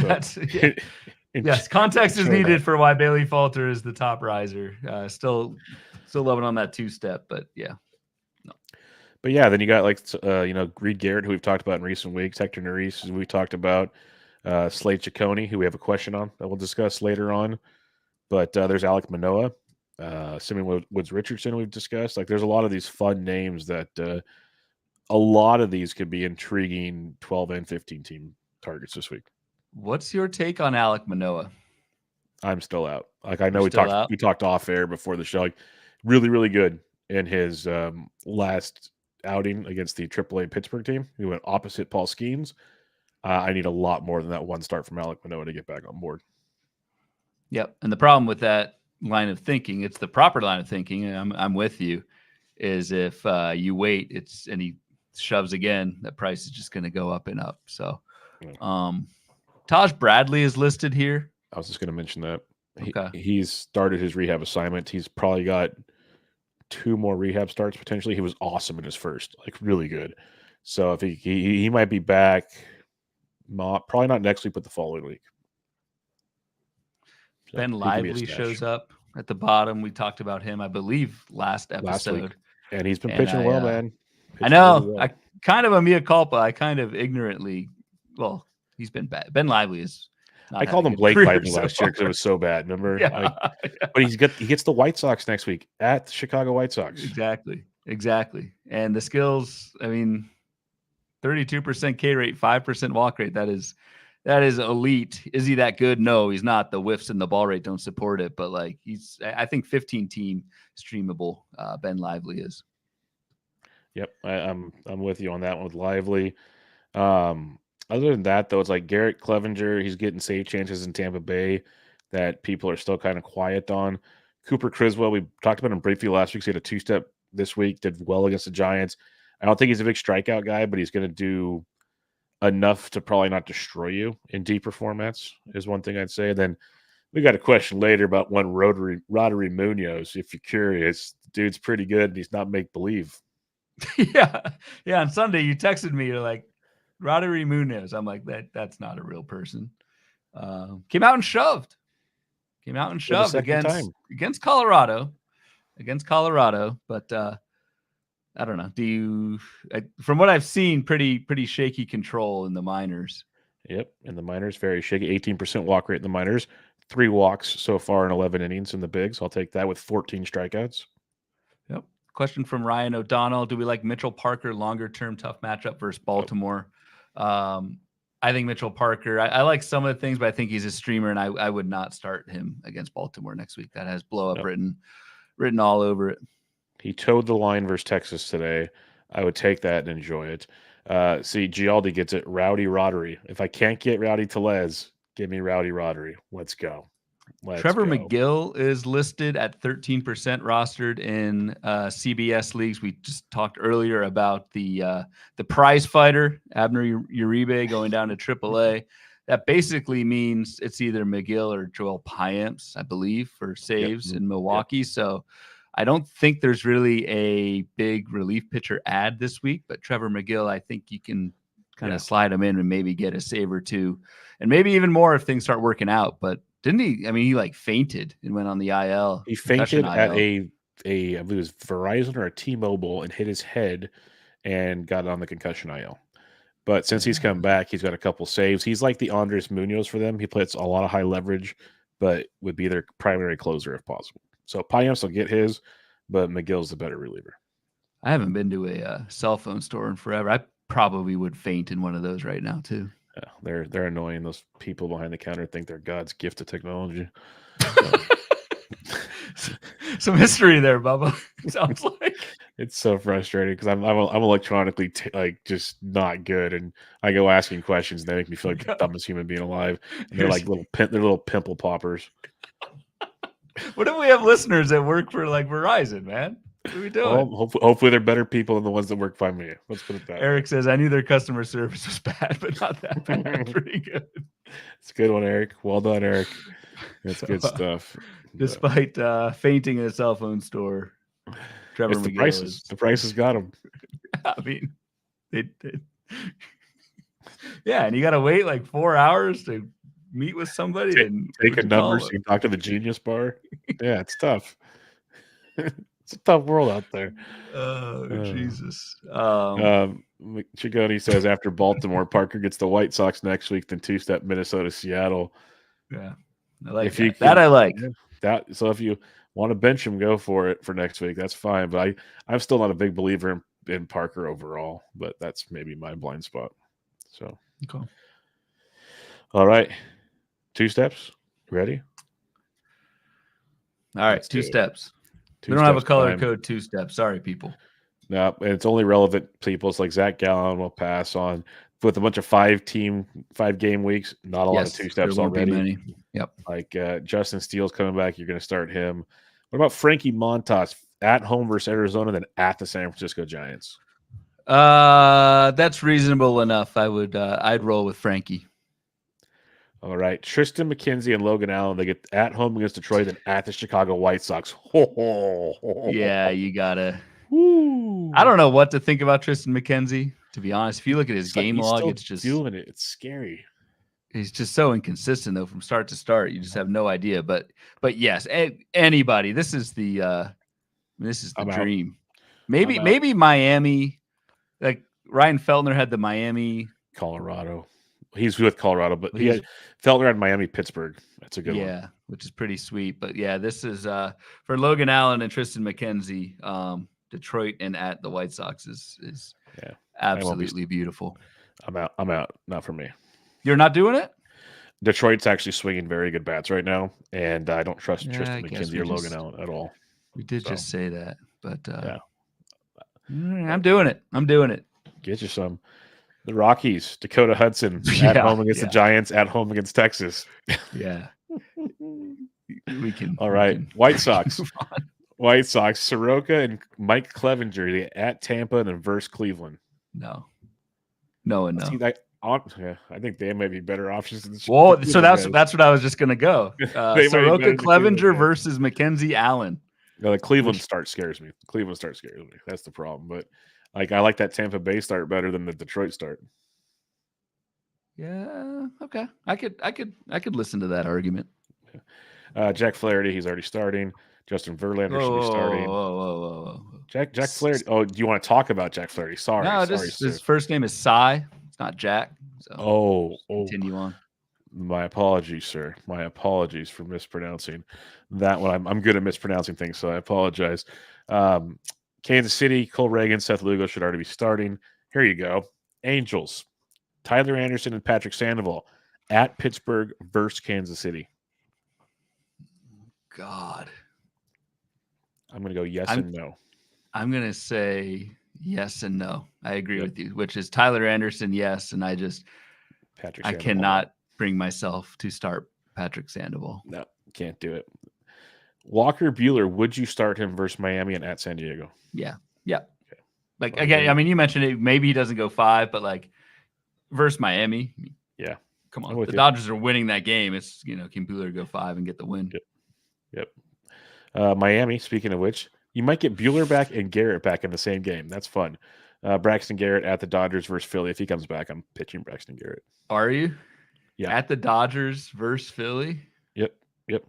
yes. Context is needed for why Bailey Falter is the top riser. Still loving on that 2-step, but yeah. No. But yeah, then you got like, Reed Garrett, who we've talked about in recent weeks, Hector Neris, who we talked about, Slade Ciccone, who we have a question on that we'll discuss later on. But there's Alek Manoah, Simeon Woods Richardson we've discussed. Like there's a lot of these fun names that a lot of these could be intriguing 12 and 15 team targets this week. What's your take on Alek Manoah? I'm still out. Like I know we talked off air before the show. Like really, really good in his last outing against the AAA Pittsburgh team. He went opposite Paul Skeens. I need a lot more than that one start from Alek Manoah to get back on board. Yep. And the problem with that line of thinking, it's the proper line of thinking, and I'm with you, is if you wait, and he shoves again, that price is just going to go up and up. So Taj Bradley is listed here. I was just going to mention that. He's started his rehab assignment. He's probably got 2 more rehab starts potentially. He was awesome in his first, like really good. So if he might be back, probably not next week, but the following week. So Ben Lively shows up at the bottom. We talked about him, I believe, last episode. And he's been pitching well, man. I know. Really well. I kind of a mea culpa. I kind of ignorantly, he's been bad. Ben Lively is. I called him Blake Lively last year because it was so bad. Remember? But he gets the White Sox next week at the Chicago White Sox. Exactly. And the skills, I mean, 32% K rate, 5% walk rate. That is elite. Is he that good? No, he's not. The whiffs and the ball rate don't support it. But like I think 15 team streamable. Ben Lively is. Yep, I'm with you on that one with Lively. Other than that, though, it's like Garrett Clevenger. He's getting save chances in Tampa Bay that people are still kind of quiet on. Cooper Criswell, we talked about him briefly last week. He had a 2-step this week, did well against the Giants. I don't think he's a big strikeout guy, but he's going to do enough to probably not destroy you in deeper formats is one thing I'd say. And then we got a question later about one Rodri Munoz. If you're curious, the dude's pretty good and he's not make-believe. Yeah. On Sunday, you texted me. You're like, Rodri Munoz. I'm like, that's not a real person. Came out and shoved against Colorado. But I don't know. From what I've seen, pretty shaky control in the minors. Yep, in the minors, very shaky. 18% walk rate in the minors. 3 walks so far in 11 innings in the bigs. I'll take that with 14 strikeouts. Yep. Question from Ryan O'Donnell. Do we like Mitchell Parker longer term tough matchup versus Baltimore? I think Mitchell Parker, I like some of the things, but I think he's a streamer, and I would not start him against Baltimore next week. That has blow up written all over it. He towed the line versus Texas today. I would take that and enjoy it. See, Gialdi gets it. Rowdy Roddery. If I can't get Rowdy Tellez, give me Rowdy Roddery. Let's go. Trevor McGill is listed at 13% rostered in CBS leagues. We just talked earlier about the prize fighter, Abner Uribe, going down to AAA. That basically means it's either McGill or Joel Payamps, I believe, for saves in Milwaukee. Yep. So I don't think there's really a big relief pitcher ad this week, but Trevor McGill, I think you can kind of slide him in and maybe get a save or two, and maybe even more if things start working out. But didn't he? I mean, he like fainted and went on the IL. He fainted at I believe it was Verizon or a T-Mobile and hit his head and got on the concussion IL. But since he's come back, he's got a couple saves. He's like the Andres Munoz for them. He plays a lot of high leverage, but would be their primary closer if possible. So Payamps will get his, but McGill's the better reliever. I haven't been to a cell phone store in forever. I probably would faint in one of those right now too. Yeah, they're annoying. Those people behind the counter think they're God's gift to technology. Some history there, Bubba. Sounds like it's so frustrating because I'm electronically just not good, and I go asking questions and they make me feel like the dumbest human being alive. And they're like little pimple poppers. What if we have listeners that work for like Verizon, man? What are we doing? Well, hopefully they're better people than the ones that work by me. Let's put it that way. Eric says, I knew their customer service was bad, but not that bad. Pretty good. It's a good one, Eric. Well done, Eric. That's good stuff. Despite fainting in a cell phone store, Trevor McGill the prices got him. I mean, yeah, and you got to wait like 4 hours to meet with somebody and take a number so you can talk to the Genius Bar. Yeah, it's tough. It's a tough world out there. Oh, Jesus. Chigoni says after Baltimore, Parker gets the White Sox next week, then two-step Minnesota, Seattle. Yeah, I like that. I like that. So if you want to bench him, go for it for next week. That's fine. But I'm still not a big believer in Parker overall, but that's maybe my blind spot. So, okay. All right. 2 steps. Ready? All right. 2 steps. We don't have a color code 2 steps. Sorry, people. No, and it's only relevant people. It's like Zach Gallen will pass on with a bunch of 5-game weeks. Not a lot of 2 steps already. Many. Yep. Like Justin Steele's coming back. You're going to start him. What about Frankie Montas at home versus Arizona, then at the San Francisco Giants? That's reasonable enough. I'd roll with Frankie. All right. Tristan McKenzie and Logan Allen, they get at home against Detroit and at the Chicago White Sox. Yeah, you got to. I don't know what to think about Tristan McKenzie, to be honest. If you look at his game log, it's just doing it. It's scary. He's just so inconsistent, though, from start to start. You just have no idea. But yes, anybody. This is the dream. Maybe Miami. Like Ryan Feltner had the Miami, Colorado. He's with Colorado, but he had Feltner at Miami, Pittsburgh. That's a good one. Yeah, which is pretty sweet. But yeah, this is for Logan Allen and Tristan McKenzie. Detroit and at the White Sox is absolutely beautiful. I'm out. Not for me. You're not doing it? Detroit's actually swinging very good bats right now, and I don't trust Tristan McKenzie or Logan Allen at all. We did just say that, but I'm doing it. Get you some. The Rockies, Dakota Hudson at home against the Giants, at home against Texas. Yeah. We can. All right. White Sox. White Sox, Soroka and Mike Clevenger at Tampa and then versus Cleveland. No. See, I think they may be better options. Well, so that's what I was just going to go. Soroka, Clevenger versus Mackenzie Allen. No, the Cleveland start scares me. That's the problem. But I like that Tampa Bay start better than the Detroit start. Yeah. Okay. I could listen to that argument. Jack Flaherty, he's already starting. Justin Verlander should be starting. Whoa. Jack Flaherty. Oh, do you want to talk about Jack Flaherty? Sorry. No, his first name is Cy. It's not Jack. So continue on. My apologies, sir. My apologies for mispronouncing that one. I'm good at mispronouncing things, so I apologize. Kansas City, Cole Reagan, Seth Lugo should already be starting. Here you go. Angels. Tyler Anderson and Patrick Sandoval at Pittsburgh versus Kansas City. God. I'm going to go yes and no. I'm going to say yes and no. I agree with you, which is Tyler Anderson, yes. And I cannot bring myself to start Patrick Sandoval. No, can't do it. Walker Buehler, would you start him versus Miami and at San Diego? Yeah. Yeah. Okay. Like, again, I mean, you mentioned it. Maybe he doesn't go 5, but like versus Miami. Yeah. Come on. The Dodgers are winning that game. It's, can Buehler go 5 and get the win? Yep. Miami, speaking of which, you might get Buehler back and Garrett back in the same game. That's fun. Braxton Garrett at the Dodgers versus Philly. If he comes back, I'm pitching Braxton Garrett. Are you? Yeah. At the Dodgers versus Philly? Yep.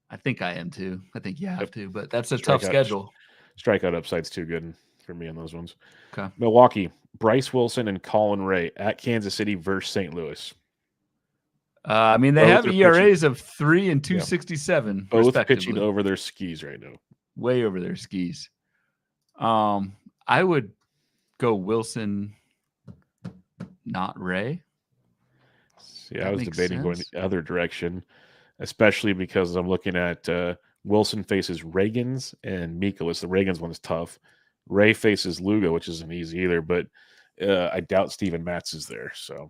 I think I am too. I think you have to, but that's a tough schedule. Strikeout upside's too good for me on those ones. Okay. Milwaukee, Bryce Wilson and Colin Ray at Kansas City versus St. Louis. I mean, they have ERAs of 3 and 2.67. Both pitching over their skis right now. Way over their skis. I would go Wilson, not Ray. See, I was debating going the other direction, especially because I'm looking at Wilson faces Reagans and Mikolas. The Reagans one is tough. Ray faces Lugo, which isn't easy either, but I doubt Steven Matz is there. So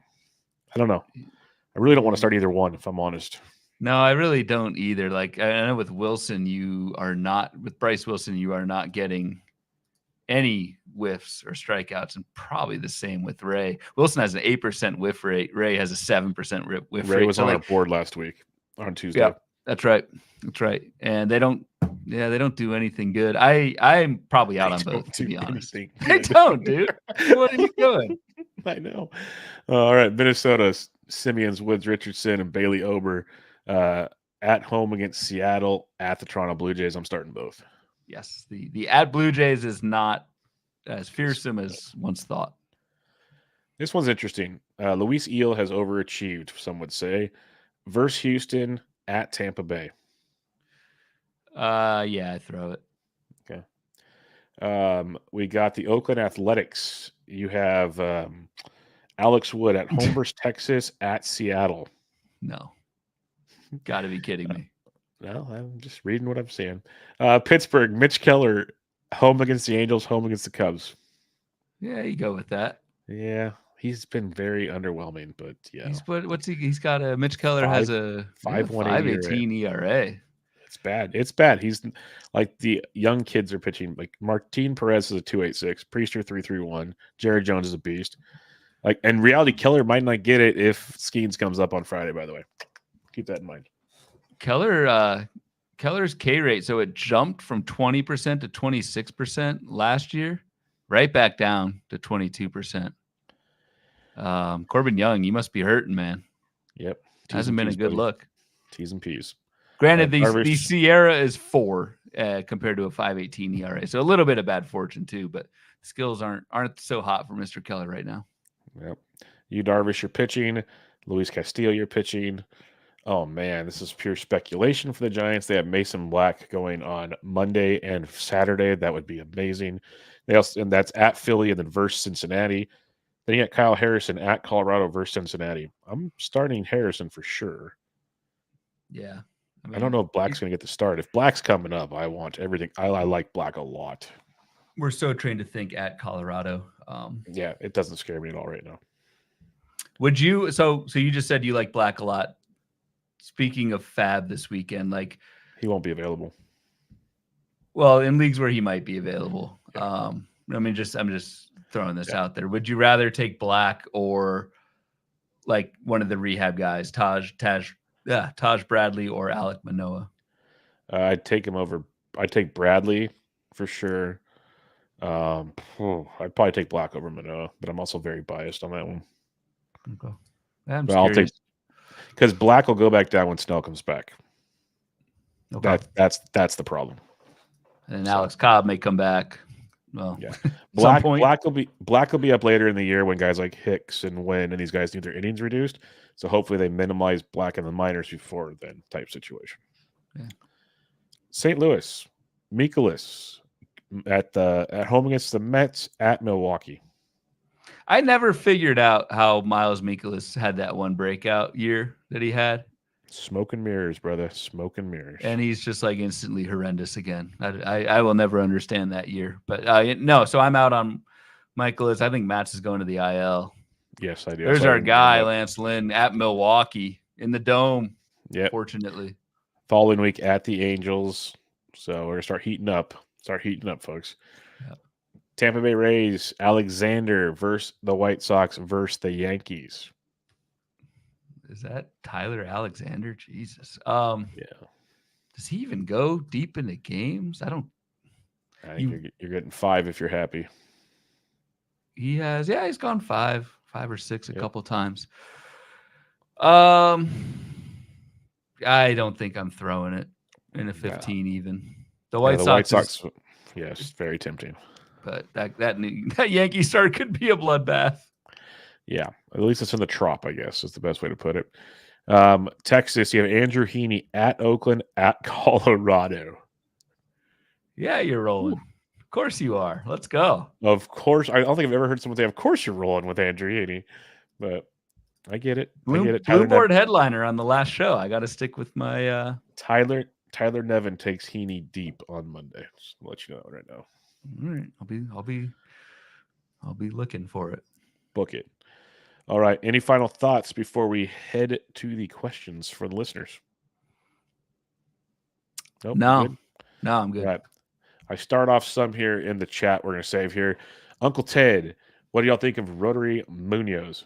I don't know. I really don't want to start either one, if I'm honest. No, I really don't either. Like, I know with Wilson, with Bryce Wilson, you are not getting any whiffs or strikeouts, and probably the same with Ray. Wilson has an 8% whiff rate. Ray has a 7% whiff rate. Ray was on our board last week on Tuesday. Yeah, that's right. And they don't do anything good. I'm probably out on both, to be honest. They don't, dude. What are you doing? I know. All right, Minnesota, Simeons, Woods, Richardson, and Bailey Ober at home against Seattle at the Toronto Blue Jays. I'm starting both. Yes, the at Blue Jays is not as fearsome as once thought. This one's interesting. Luis Eel has overachieved, some would say, versus Houston at Tampa Bay. Yeah, I throw it. Okay. We got the Oakland Athletics. You have Alex Wood at home versus Texas at Seattle. No. Got to be kidding me. No, I'm just reading what I'm saying. Pittsburgh, Mitch Keller, home against the Angels, home against the Cubs. Yeah, you go with that. Yeah, he's been very underwhelming, but yeah. He's got a Mitch Keller has a 5.18 ERA. It's bad. It's bad. He's like the young kids are pitching. Like Martin Perez is a 2.86, Priester 3.31, Jared Jones is a beast. Like, and reality, Keller might not get it if Skeens comes up on Friday. By the way, keep that in mind. Keller's K rate, so it jumped from 20% to 26% last year, right back down to 22%. Corbin Young, you must be hurting, man. Yep, hasn't been a good look. T's and P's. Granted, the Sierra is 4 compared to a 5.18 ERA, so a little bit of bad fortune too. But skills aren't so hot for Mr. Keller right now. Yep. You Darvish, you're pitching. Luis Castillo, you're pitching. Oh, man, this is pure speculation for the Giants. They have Mason Black going on Monday and Saturday. That would be amazing. And that's at Philly and then versus Cincinnati. Then you got Kyle Harrison at Colorado versus Cincinnati. I'm starting Harrison for sure. Yeah. I don't know if Black's going to get the start. If Black's coming up, I want everything. I like Black a lot. We're so trained to think at Colorado. Yeah, it doesn't scare me at all right now. Would you? So you just said you like Black a lot. Speaking of FAAB this weekend, like he won't be available. Well, in leagues where he might be available. Yeah. I'm just throwing this out there. Would you rather take Black or like one of the rehab guys, Taj Bradley or Alek Manoah? I'd take Bradley for sure. I'd probably take Black over Manoah, but I'm also very biased on that one. Okay. I'll take because Black will go back down when Snell comes back. Okay. That's the problem. And Alex Cobb may come back. Well, yeah. Black will be up later in the year when guys like Hicks and Wynn and these guys need their innings reduced. So hopefully they minimize Black in the minors before then type situation. Yeah. St. Louis, Mikolas at home against the Mets at Milwaukee. I never figured out how Miles Mikolas had that one breakout year that he had. Smoke and mirrors, brother. Smoke and mirrors. And he's just like instantly horrendous again. I will never understand that year. But no, so I'm out on Mikolas. I think Matt's is going to the IL. Yes, I do. There's our guy, Lance Lynn, at Milwaukee in the Dome. Yeah. Fortunately. Following week at the Angels. So we're going to start heating up. Folks. Yep. Tampa Bay Rays, Alexander versus the White Sox versus the Yankees. Is that Tyler Alexander? Jesus. Yeah. Does he even go deep into games? I think you're getting 5 if you're happy. He has, he's gone 5 or 6 a couple times. I don't think I'm throwing it in a 15 even. The White Sox. Yes, very tempting. But that Yankee start could be a bloodbath. Yeah, at least it's in the Trop, I guess, is the best way to put it. Texas, you have Andrew Heaney at Oakland, at Colorado. Yeah, you're rolling. Ooh. Of course you are. Let's go. Of course. I don't think I've ever heard someone say, of course you're rolling with Andrew Heaney. But I get it. Blueboard headliner on the last show. I got to stick with my... Tyler Nevin takes Heaney deep on Monday. Just to let you know right now. All right. I'll be looking for it. Book it. All right. Any final thoughts before we head to the questions for the listeners? Nope, No, I'm good. All right. I start off some here in the chat. We're going to save here. Uncle Ted, what do y'all think of Rotary Munoz?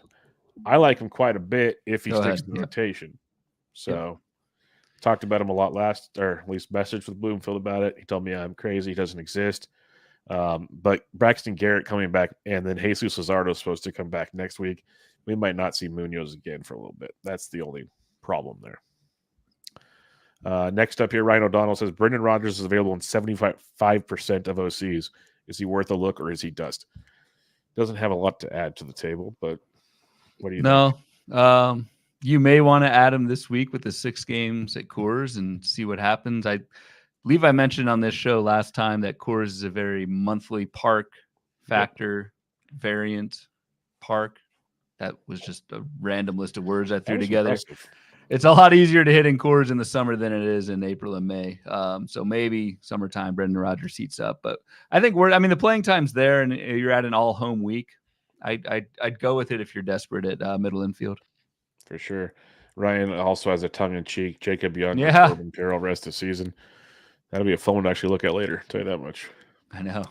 I like him quite a bit if he sticks to the rotation. So talked about him a lot or at least messaged with Bloomfield about it. He told me I'm crazy. He doesn't exist. But Braxton Garrett coming back, and then Jesus Luzardo is supposed to come back next week. We might not see Munoz again for a little bit. That's the only problem there. Next up here, Ryan O'Donnell says Brendan Rodgers is available in 75% of OCs. Is he worth a look or is he dust? Doesn't have a lot to add to the table, but what do you think? No. You may want to add him this week with the 6 games at Coors and see what happens. I believe I mentioned on this show last time that Coors is a very monthly park factor variant park. That was just a random list of words I threw together. Impressive. It's a lot easier to hit in Coors in the summer than it is in April and May. So maybe summertime, Brendan Rodgers heats up. But I think the playing time's there, and you're at an all-home week. I'd go with it if you're desperate at middle infield. For sure. Ryan also has a tongue-in-cheek Jacob Young Corbin Carroll rest of season. That'll be a fun one to actually look at later. I'll tell you that much. I know.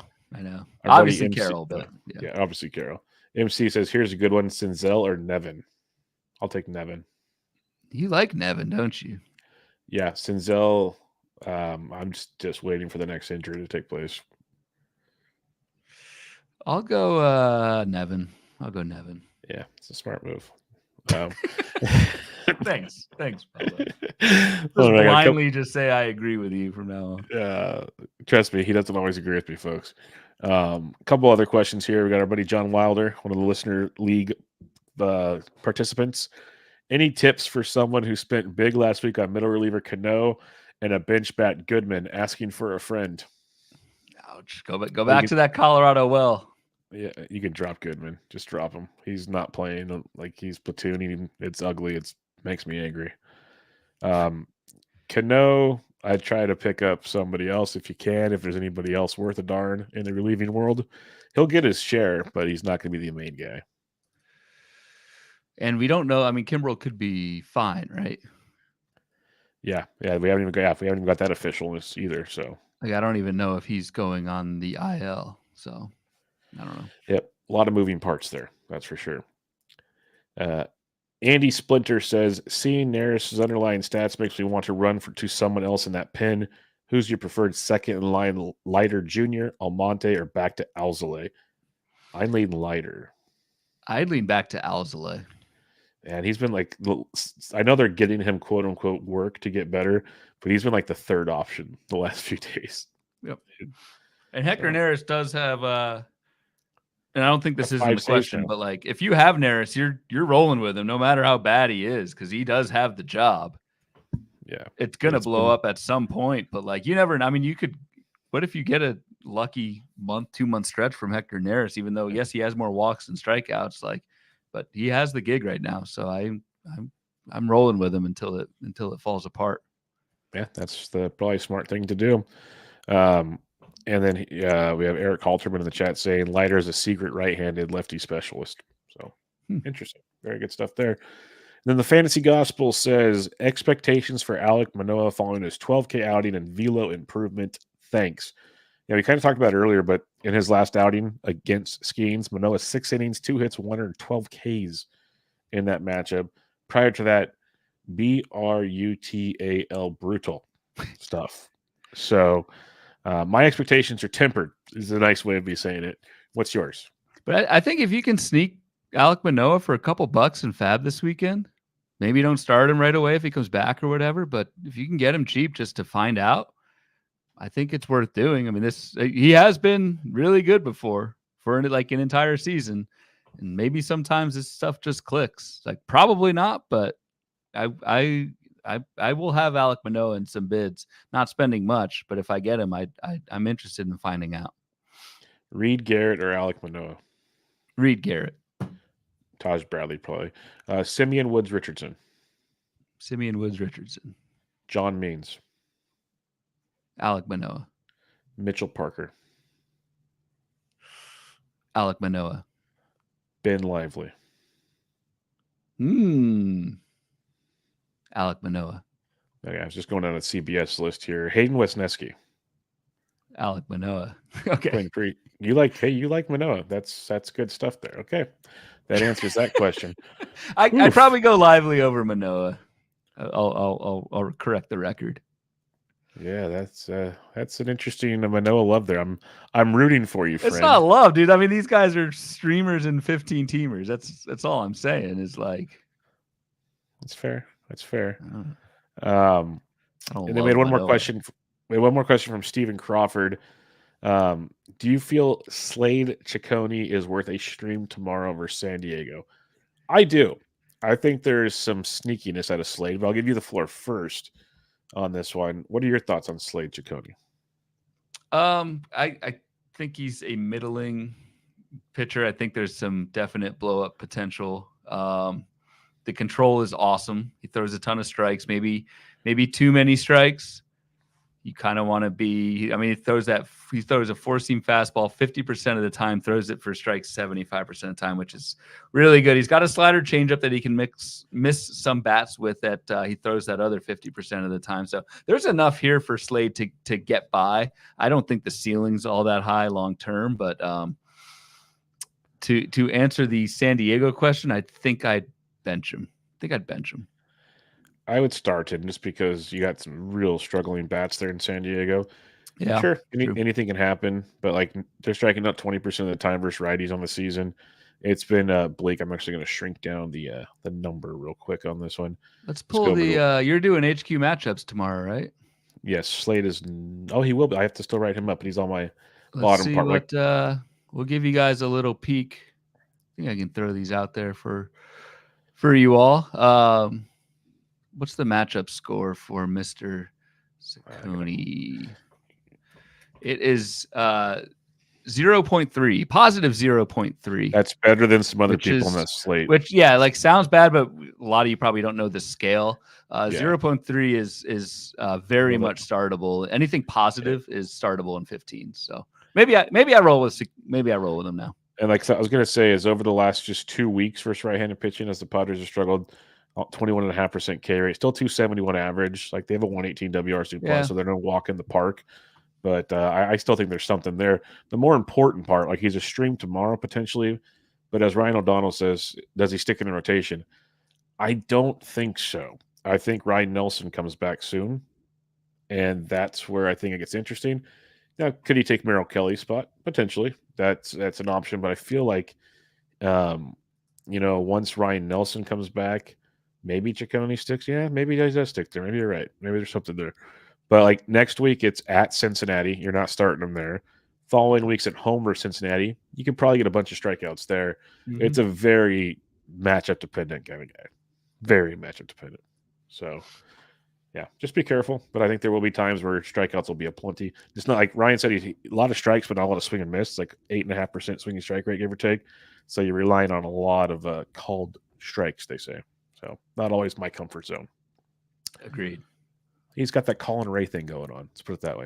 Obviously Carroll, but yeah, obviously Carroll. MC says, here's a good one, Senzel or Nevin. I'll take Nevin. You like Nevin, don't you? Yeah, Senzel. I'm just waiting for the next injury to take place. I'll go Nevin. Yeah, it's a smart move. Thanks, Bubba. Just blindly just say I agree with you from now on. Trust me, he doesn't always agree with me, folks. A couple other questions here. We got our buddy John Wilder, one of the listener league participants. Any tips for someone who spent big last week on middle reliever Cano and a bench bat Goodman, asking for a friend? Ouch. Go back to that Colorado well. Yeah, you can drop Goodman. Just drop him. He's not playing like he's platooning. It's ugly. It makes me angry. Cano, I'd try to pick up somebody else if you can. If there's anybody else worth a darn in the relieving world, he'll get his share, but he's not going to be the main guy. And we don't know. I mean, Kimbrel could be fine, right? Yeah. We haven't even got that officialness either. So, I don't even know if he's going on the IL. So, I don't know. Yep, a lot of moving parts there. That's for sure. Andy Splinter says, seeing Neris's underlying stats makes me want to run to someone else in that pen. Who's your preferred second in line, Leiter Jr., Almonte, or back to Alzolay? I'm leaning Leiter. I'd lean back to Alzolay. And he's been like, I know they're getting him quote unquote work to get better, but he's been like the third option the last few days. Yep. And Hector Neris does have, and I don't think this isn't the question, but like if you have Neris, you're rolling with him no matter how bad he is, because he does have the job. Yeah. It's gonna blow up at some point, but like you never know. I mean, what if you get lucky 2-month stretch from Hector Neris, even though, yes, he has more walks and strikeouts, but he has the gig right now. So I'm rolling with him until it falls apart. Yeah, that's probably smart thing to do. And then we have Eric Halterman in the chat saying Leiter is a secret right-handed lefty specialist. So interesting. Very good stuff there. Then the Fantasy Gospel says expectations for Alek Manoah following his 12K outing and velo improvement. Thanks. Yeah, we kind of talked about it earlier, but in his last outing against Skeens, Manoah 6 innings, 2 hits, 112 Ks in that matchup. Prior to that, BRUTAL brutal stuff. So my expectations are tempered is a nice way of me saying it. What's yours? But I think if you can sneak Alek Manoah for a couple bucks in FAAB this weekend, maybe you don't start him right away if he comes back or whatever, but if you can get him cheap just to find out, I think it's worth doing. I mean, he has been really good before for like an entire season, and maybe sometimes this stuff just clicks. Like probably not, but I will have Alek Manoah in some bids, not spending much, but if I get him, I'm interested in finding out. Reed Garrett or Alek Manoah? Reed Garrett. Taj Bradley, probably. Simeon Woods Richardson. Simeon Woods Richardson. John Means. Alek Manoah. Mitchell Parker. Alek Manoah. Ben Lively. Alek Manoah. Okay, I was just going down the CBS list here. Hayden Wesneski. Alek Manoah. Okay. You like Manoah. That's good stuff there. Okay. That answers that question. I'd probably go Lively over Manoah. I'll correct the record. Yeah, that's an interesting Manoah love there. I'm rooting for you, friend. It's not love, dude. I mean, these guys are streamers and 15 teamers. That's all I'm saying is like. That's fair. That's fair. And then we had one more question. We had one more question from Stephen Crawford. Do you feel Slade Ciccone is worth a stream tomorrow versus San Diego? I do. I think there's some sneakiness out of Slade, but I'll give you the floor first on this one. What are your thoughts on Slade Ciccone? I think he's a middling pitcher. I think there's some definite blow up potential. The control is awesome. He throws a ton of strikes, maybe too many strikes. You kind of want to be, I mean, he throws a 4-seam fastball 50% of the time, throws it for strikes 75% of the time, which is really good. He's got a slider changeup that he can miss some bats with that he throws that other 50% of the time. So there's enough here for Slade to get by. I don't think the ceiling's all that high long term, but to answer the San Diego question, I think I'd bench him. I would start him just because you got some real struggling bats there in San Diego. Yeah, sure, anything can happen, but like they're striking out 20% of the time versus righties on the season. It's been bleak. I'm actually going to shrink down the number real quick on this one. Let's pull you're doing HQ matchups tomorrow, right? Yes, Slade is. Oh, he will be. I have to still write him up, but he's on my bottom part. We'll give you guys a little peek. I think I can throw these out there for you all. What's the matchup score for Mr. Ciccone? It is 0.3, positive 0.3. That's better than some other people on that slate. Which, yeah, like sounds bad, but a lot of you probably don't know the scale. 0.3 is very much startable. Anything positive is startable in 15. So maybe I roll with them now. And like I was going to say, is over the last just 2 weeks versus right-handed pitching, as the Padres have struggled, 21.5% K rate, still 271 average. Like they have a 118 WRC plus, so they're going to walk in the park. But I still think there's something there. The more important part, like he's a stream tomorrow potentially, but as Ryan O'Donnell says, does he stick in the rotation? I don't think so. I think Ryan Nelson comes back soon, and that's where I think it gets interesting. Now, could he take Merrill Kelly's spot? Potentially. That's an option, but I feel like, once Ryan Nelson comes back, maybe Ciccone sticks. Yeah, maybe he does stick there. Maybe you're right. Maybe there's something there. But like next week, it's at Cincinnati. You're not starting them there. Following week's at home or Cincinnati. You can probably get a bunch of strikeouts there. Mm-hmm. It's a very matchup dependent kind of guy. Very matchup dependent. So Yeah, just be careful. But I think there will be times where strikeouts will be aplenty. It's not like Ryan said, a lot of strikes, but not a lot of swing and miss. It's like 8.5% swinging strike rate, give or take. So you're relying on a lot of called strikes, they say. So not always my comfort zone. Agreed. He's got that Colin Ray thing going on. Let's put it that way.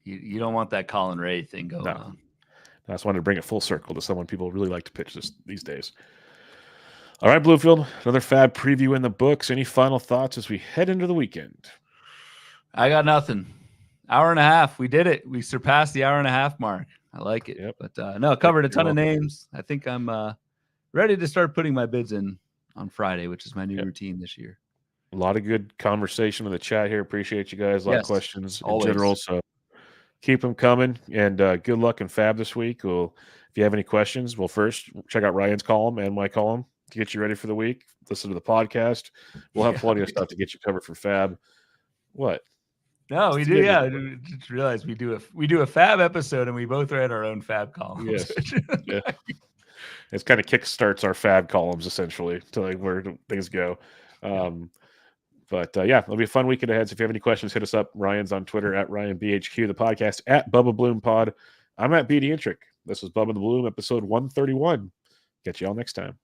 You don't want that Colin Ray thing going on. I just wanted to bring it full circle to someone people really like to pitch these days. All right, Bluefield, another FAAB preview in the books. Any final thoughts as we head into the weekend? I got nothing. Hour and a half. We did it. We surpassed the hour and a half mark. I like it. Yep. But no, covered a ton of names. I think I'm ready to start putting my bids in on Friday, which is my new routine this year. A lot of good conversation in the chat here. Appreciate you guys. A lot of questions in general. So keep them coming. And good luck in FAAB this week. If you have any questions, well, first, check out Ryan's column and my column to get you ready for the week. Listen to the podcast. We'll have plenty of stuff to get you covered for FAAB. What? No, we do. Yeah, I just realized we do a FAAB episode, and we both write our own FAAB columns. Yes. Yeah. It kind of kickstarts our FAAB columns essentially to like where things go. But yeah, it'll be a fun weekend ahead. So if you have any questions, hit us up. Ryan's on Twitter at RyanBHQ, the podcast at Bubba Bloom Pod. I'm at BD Intric. This is Bubba the Bloom, episode 131. Catch you all next time.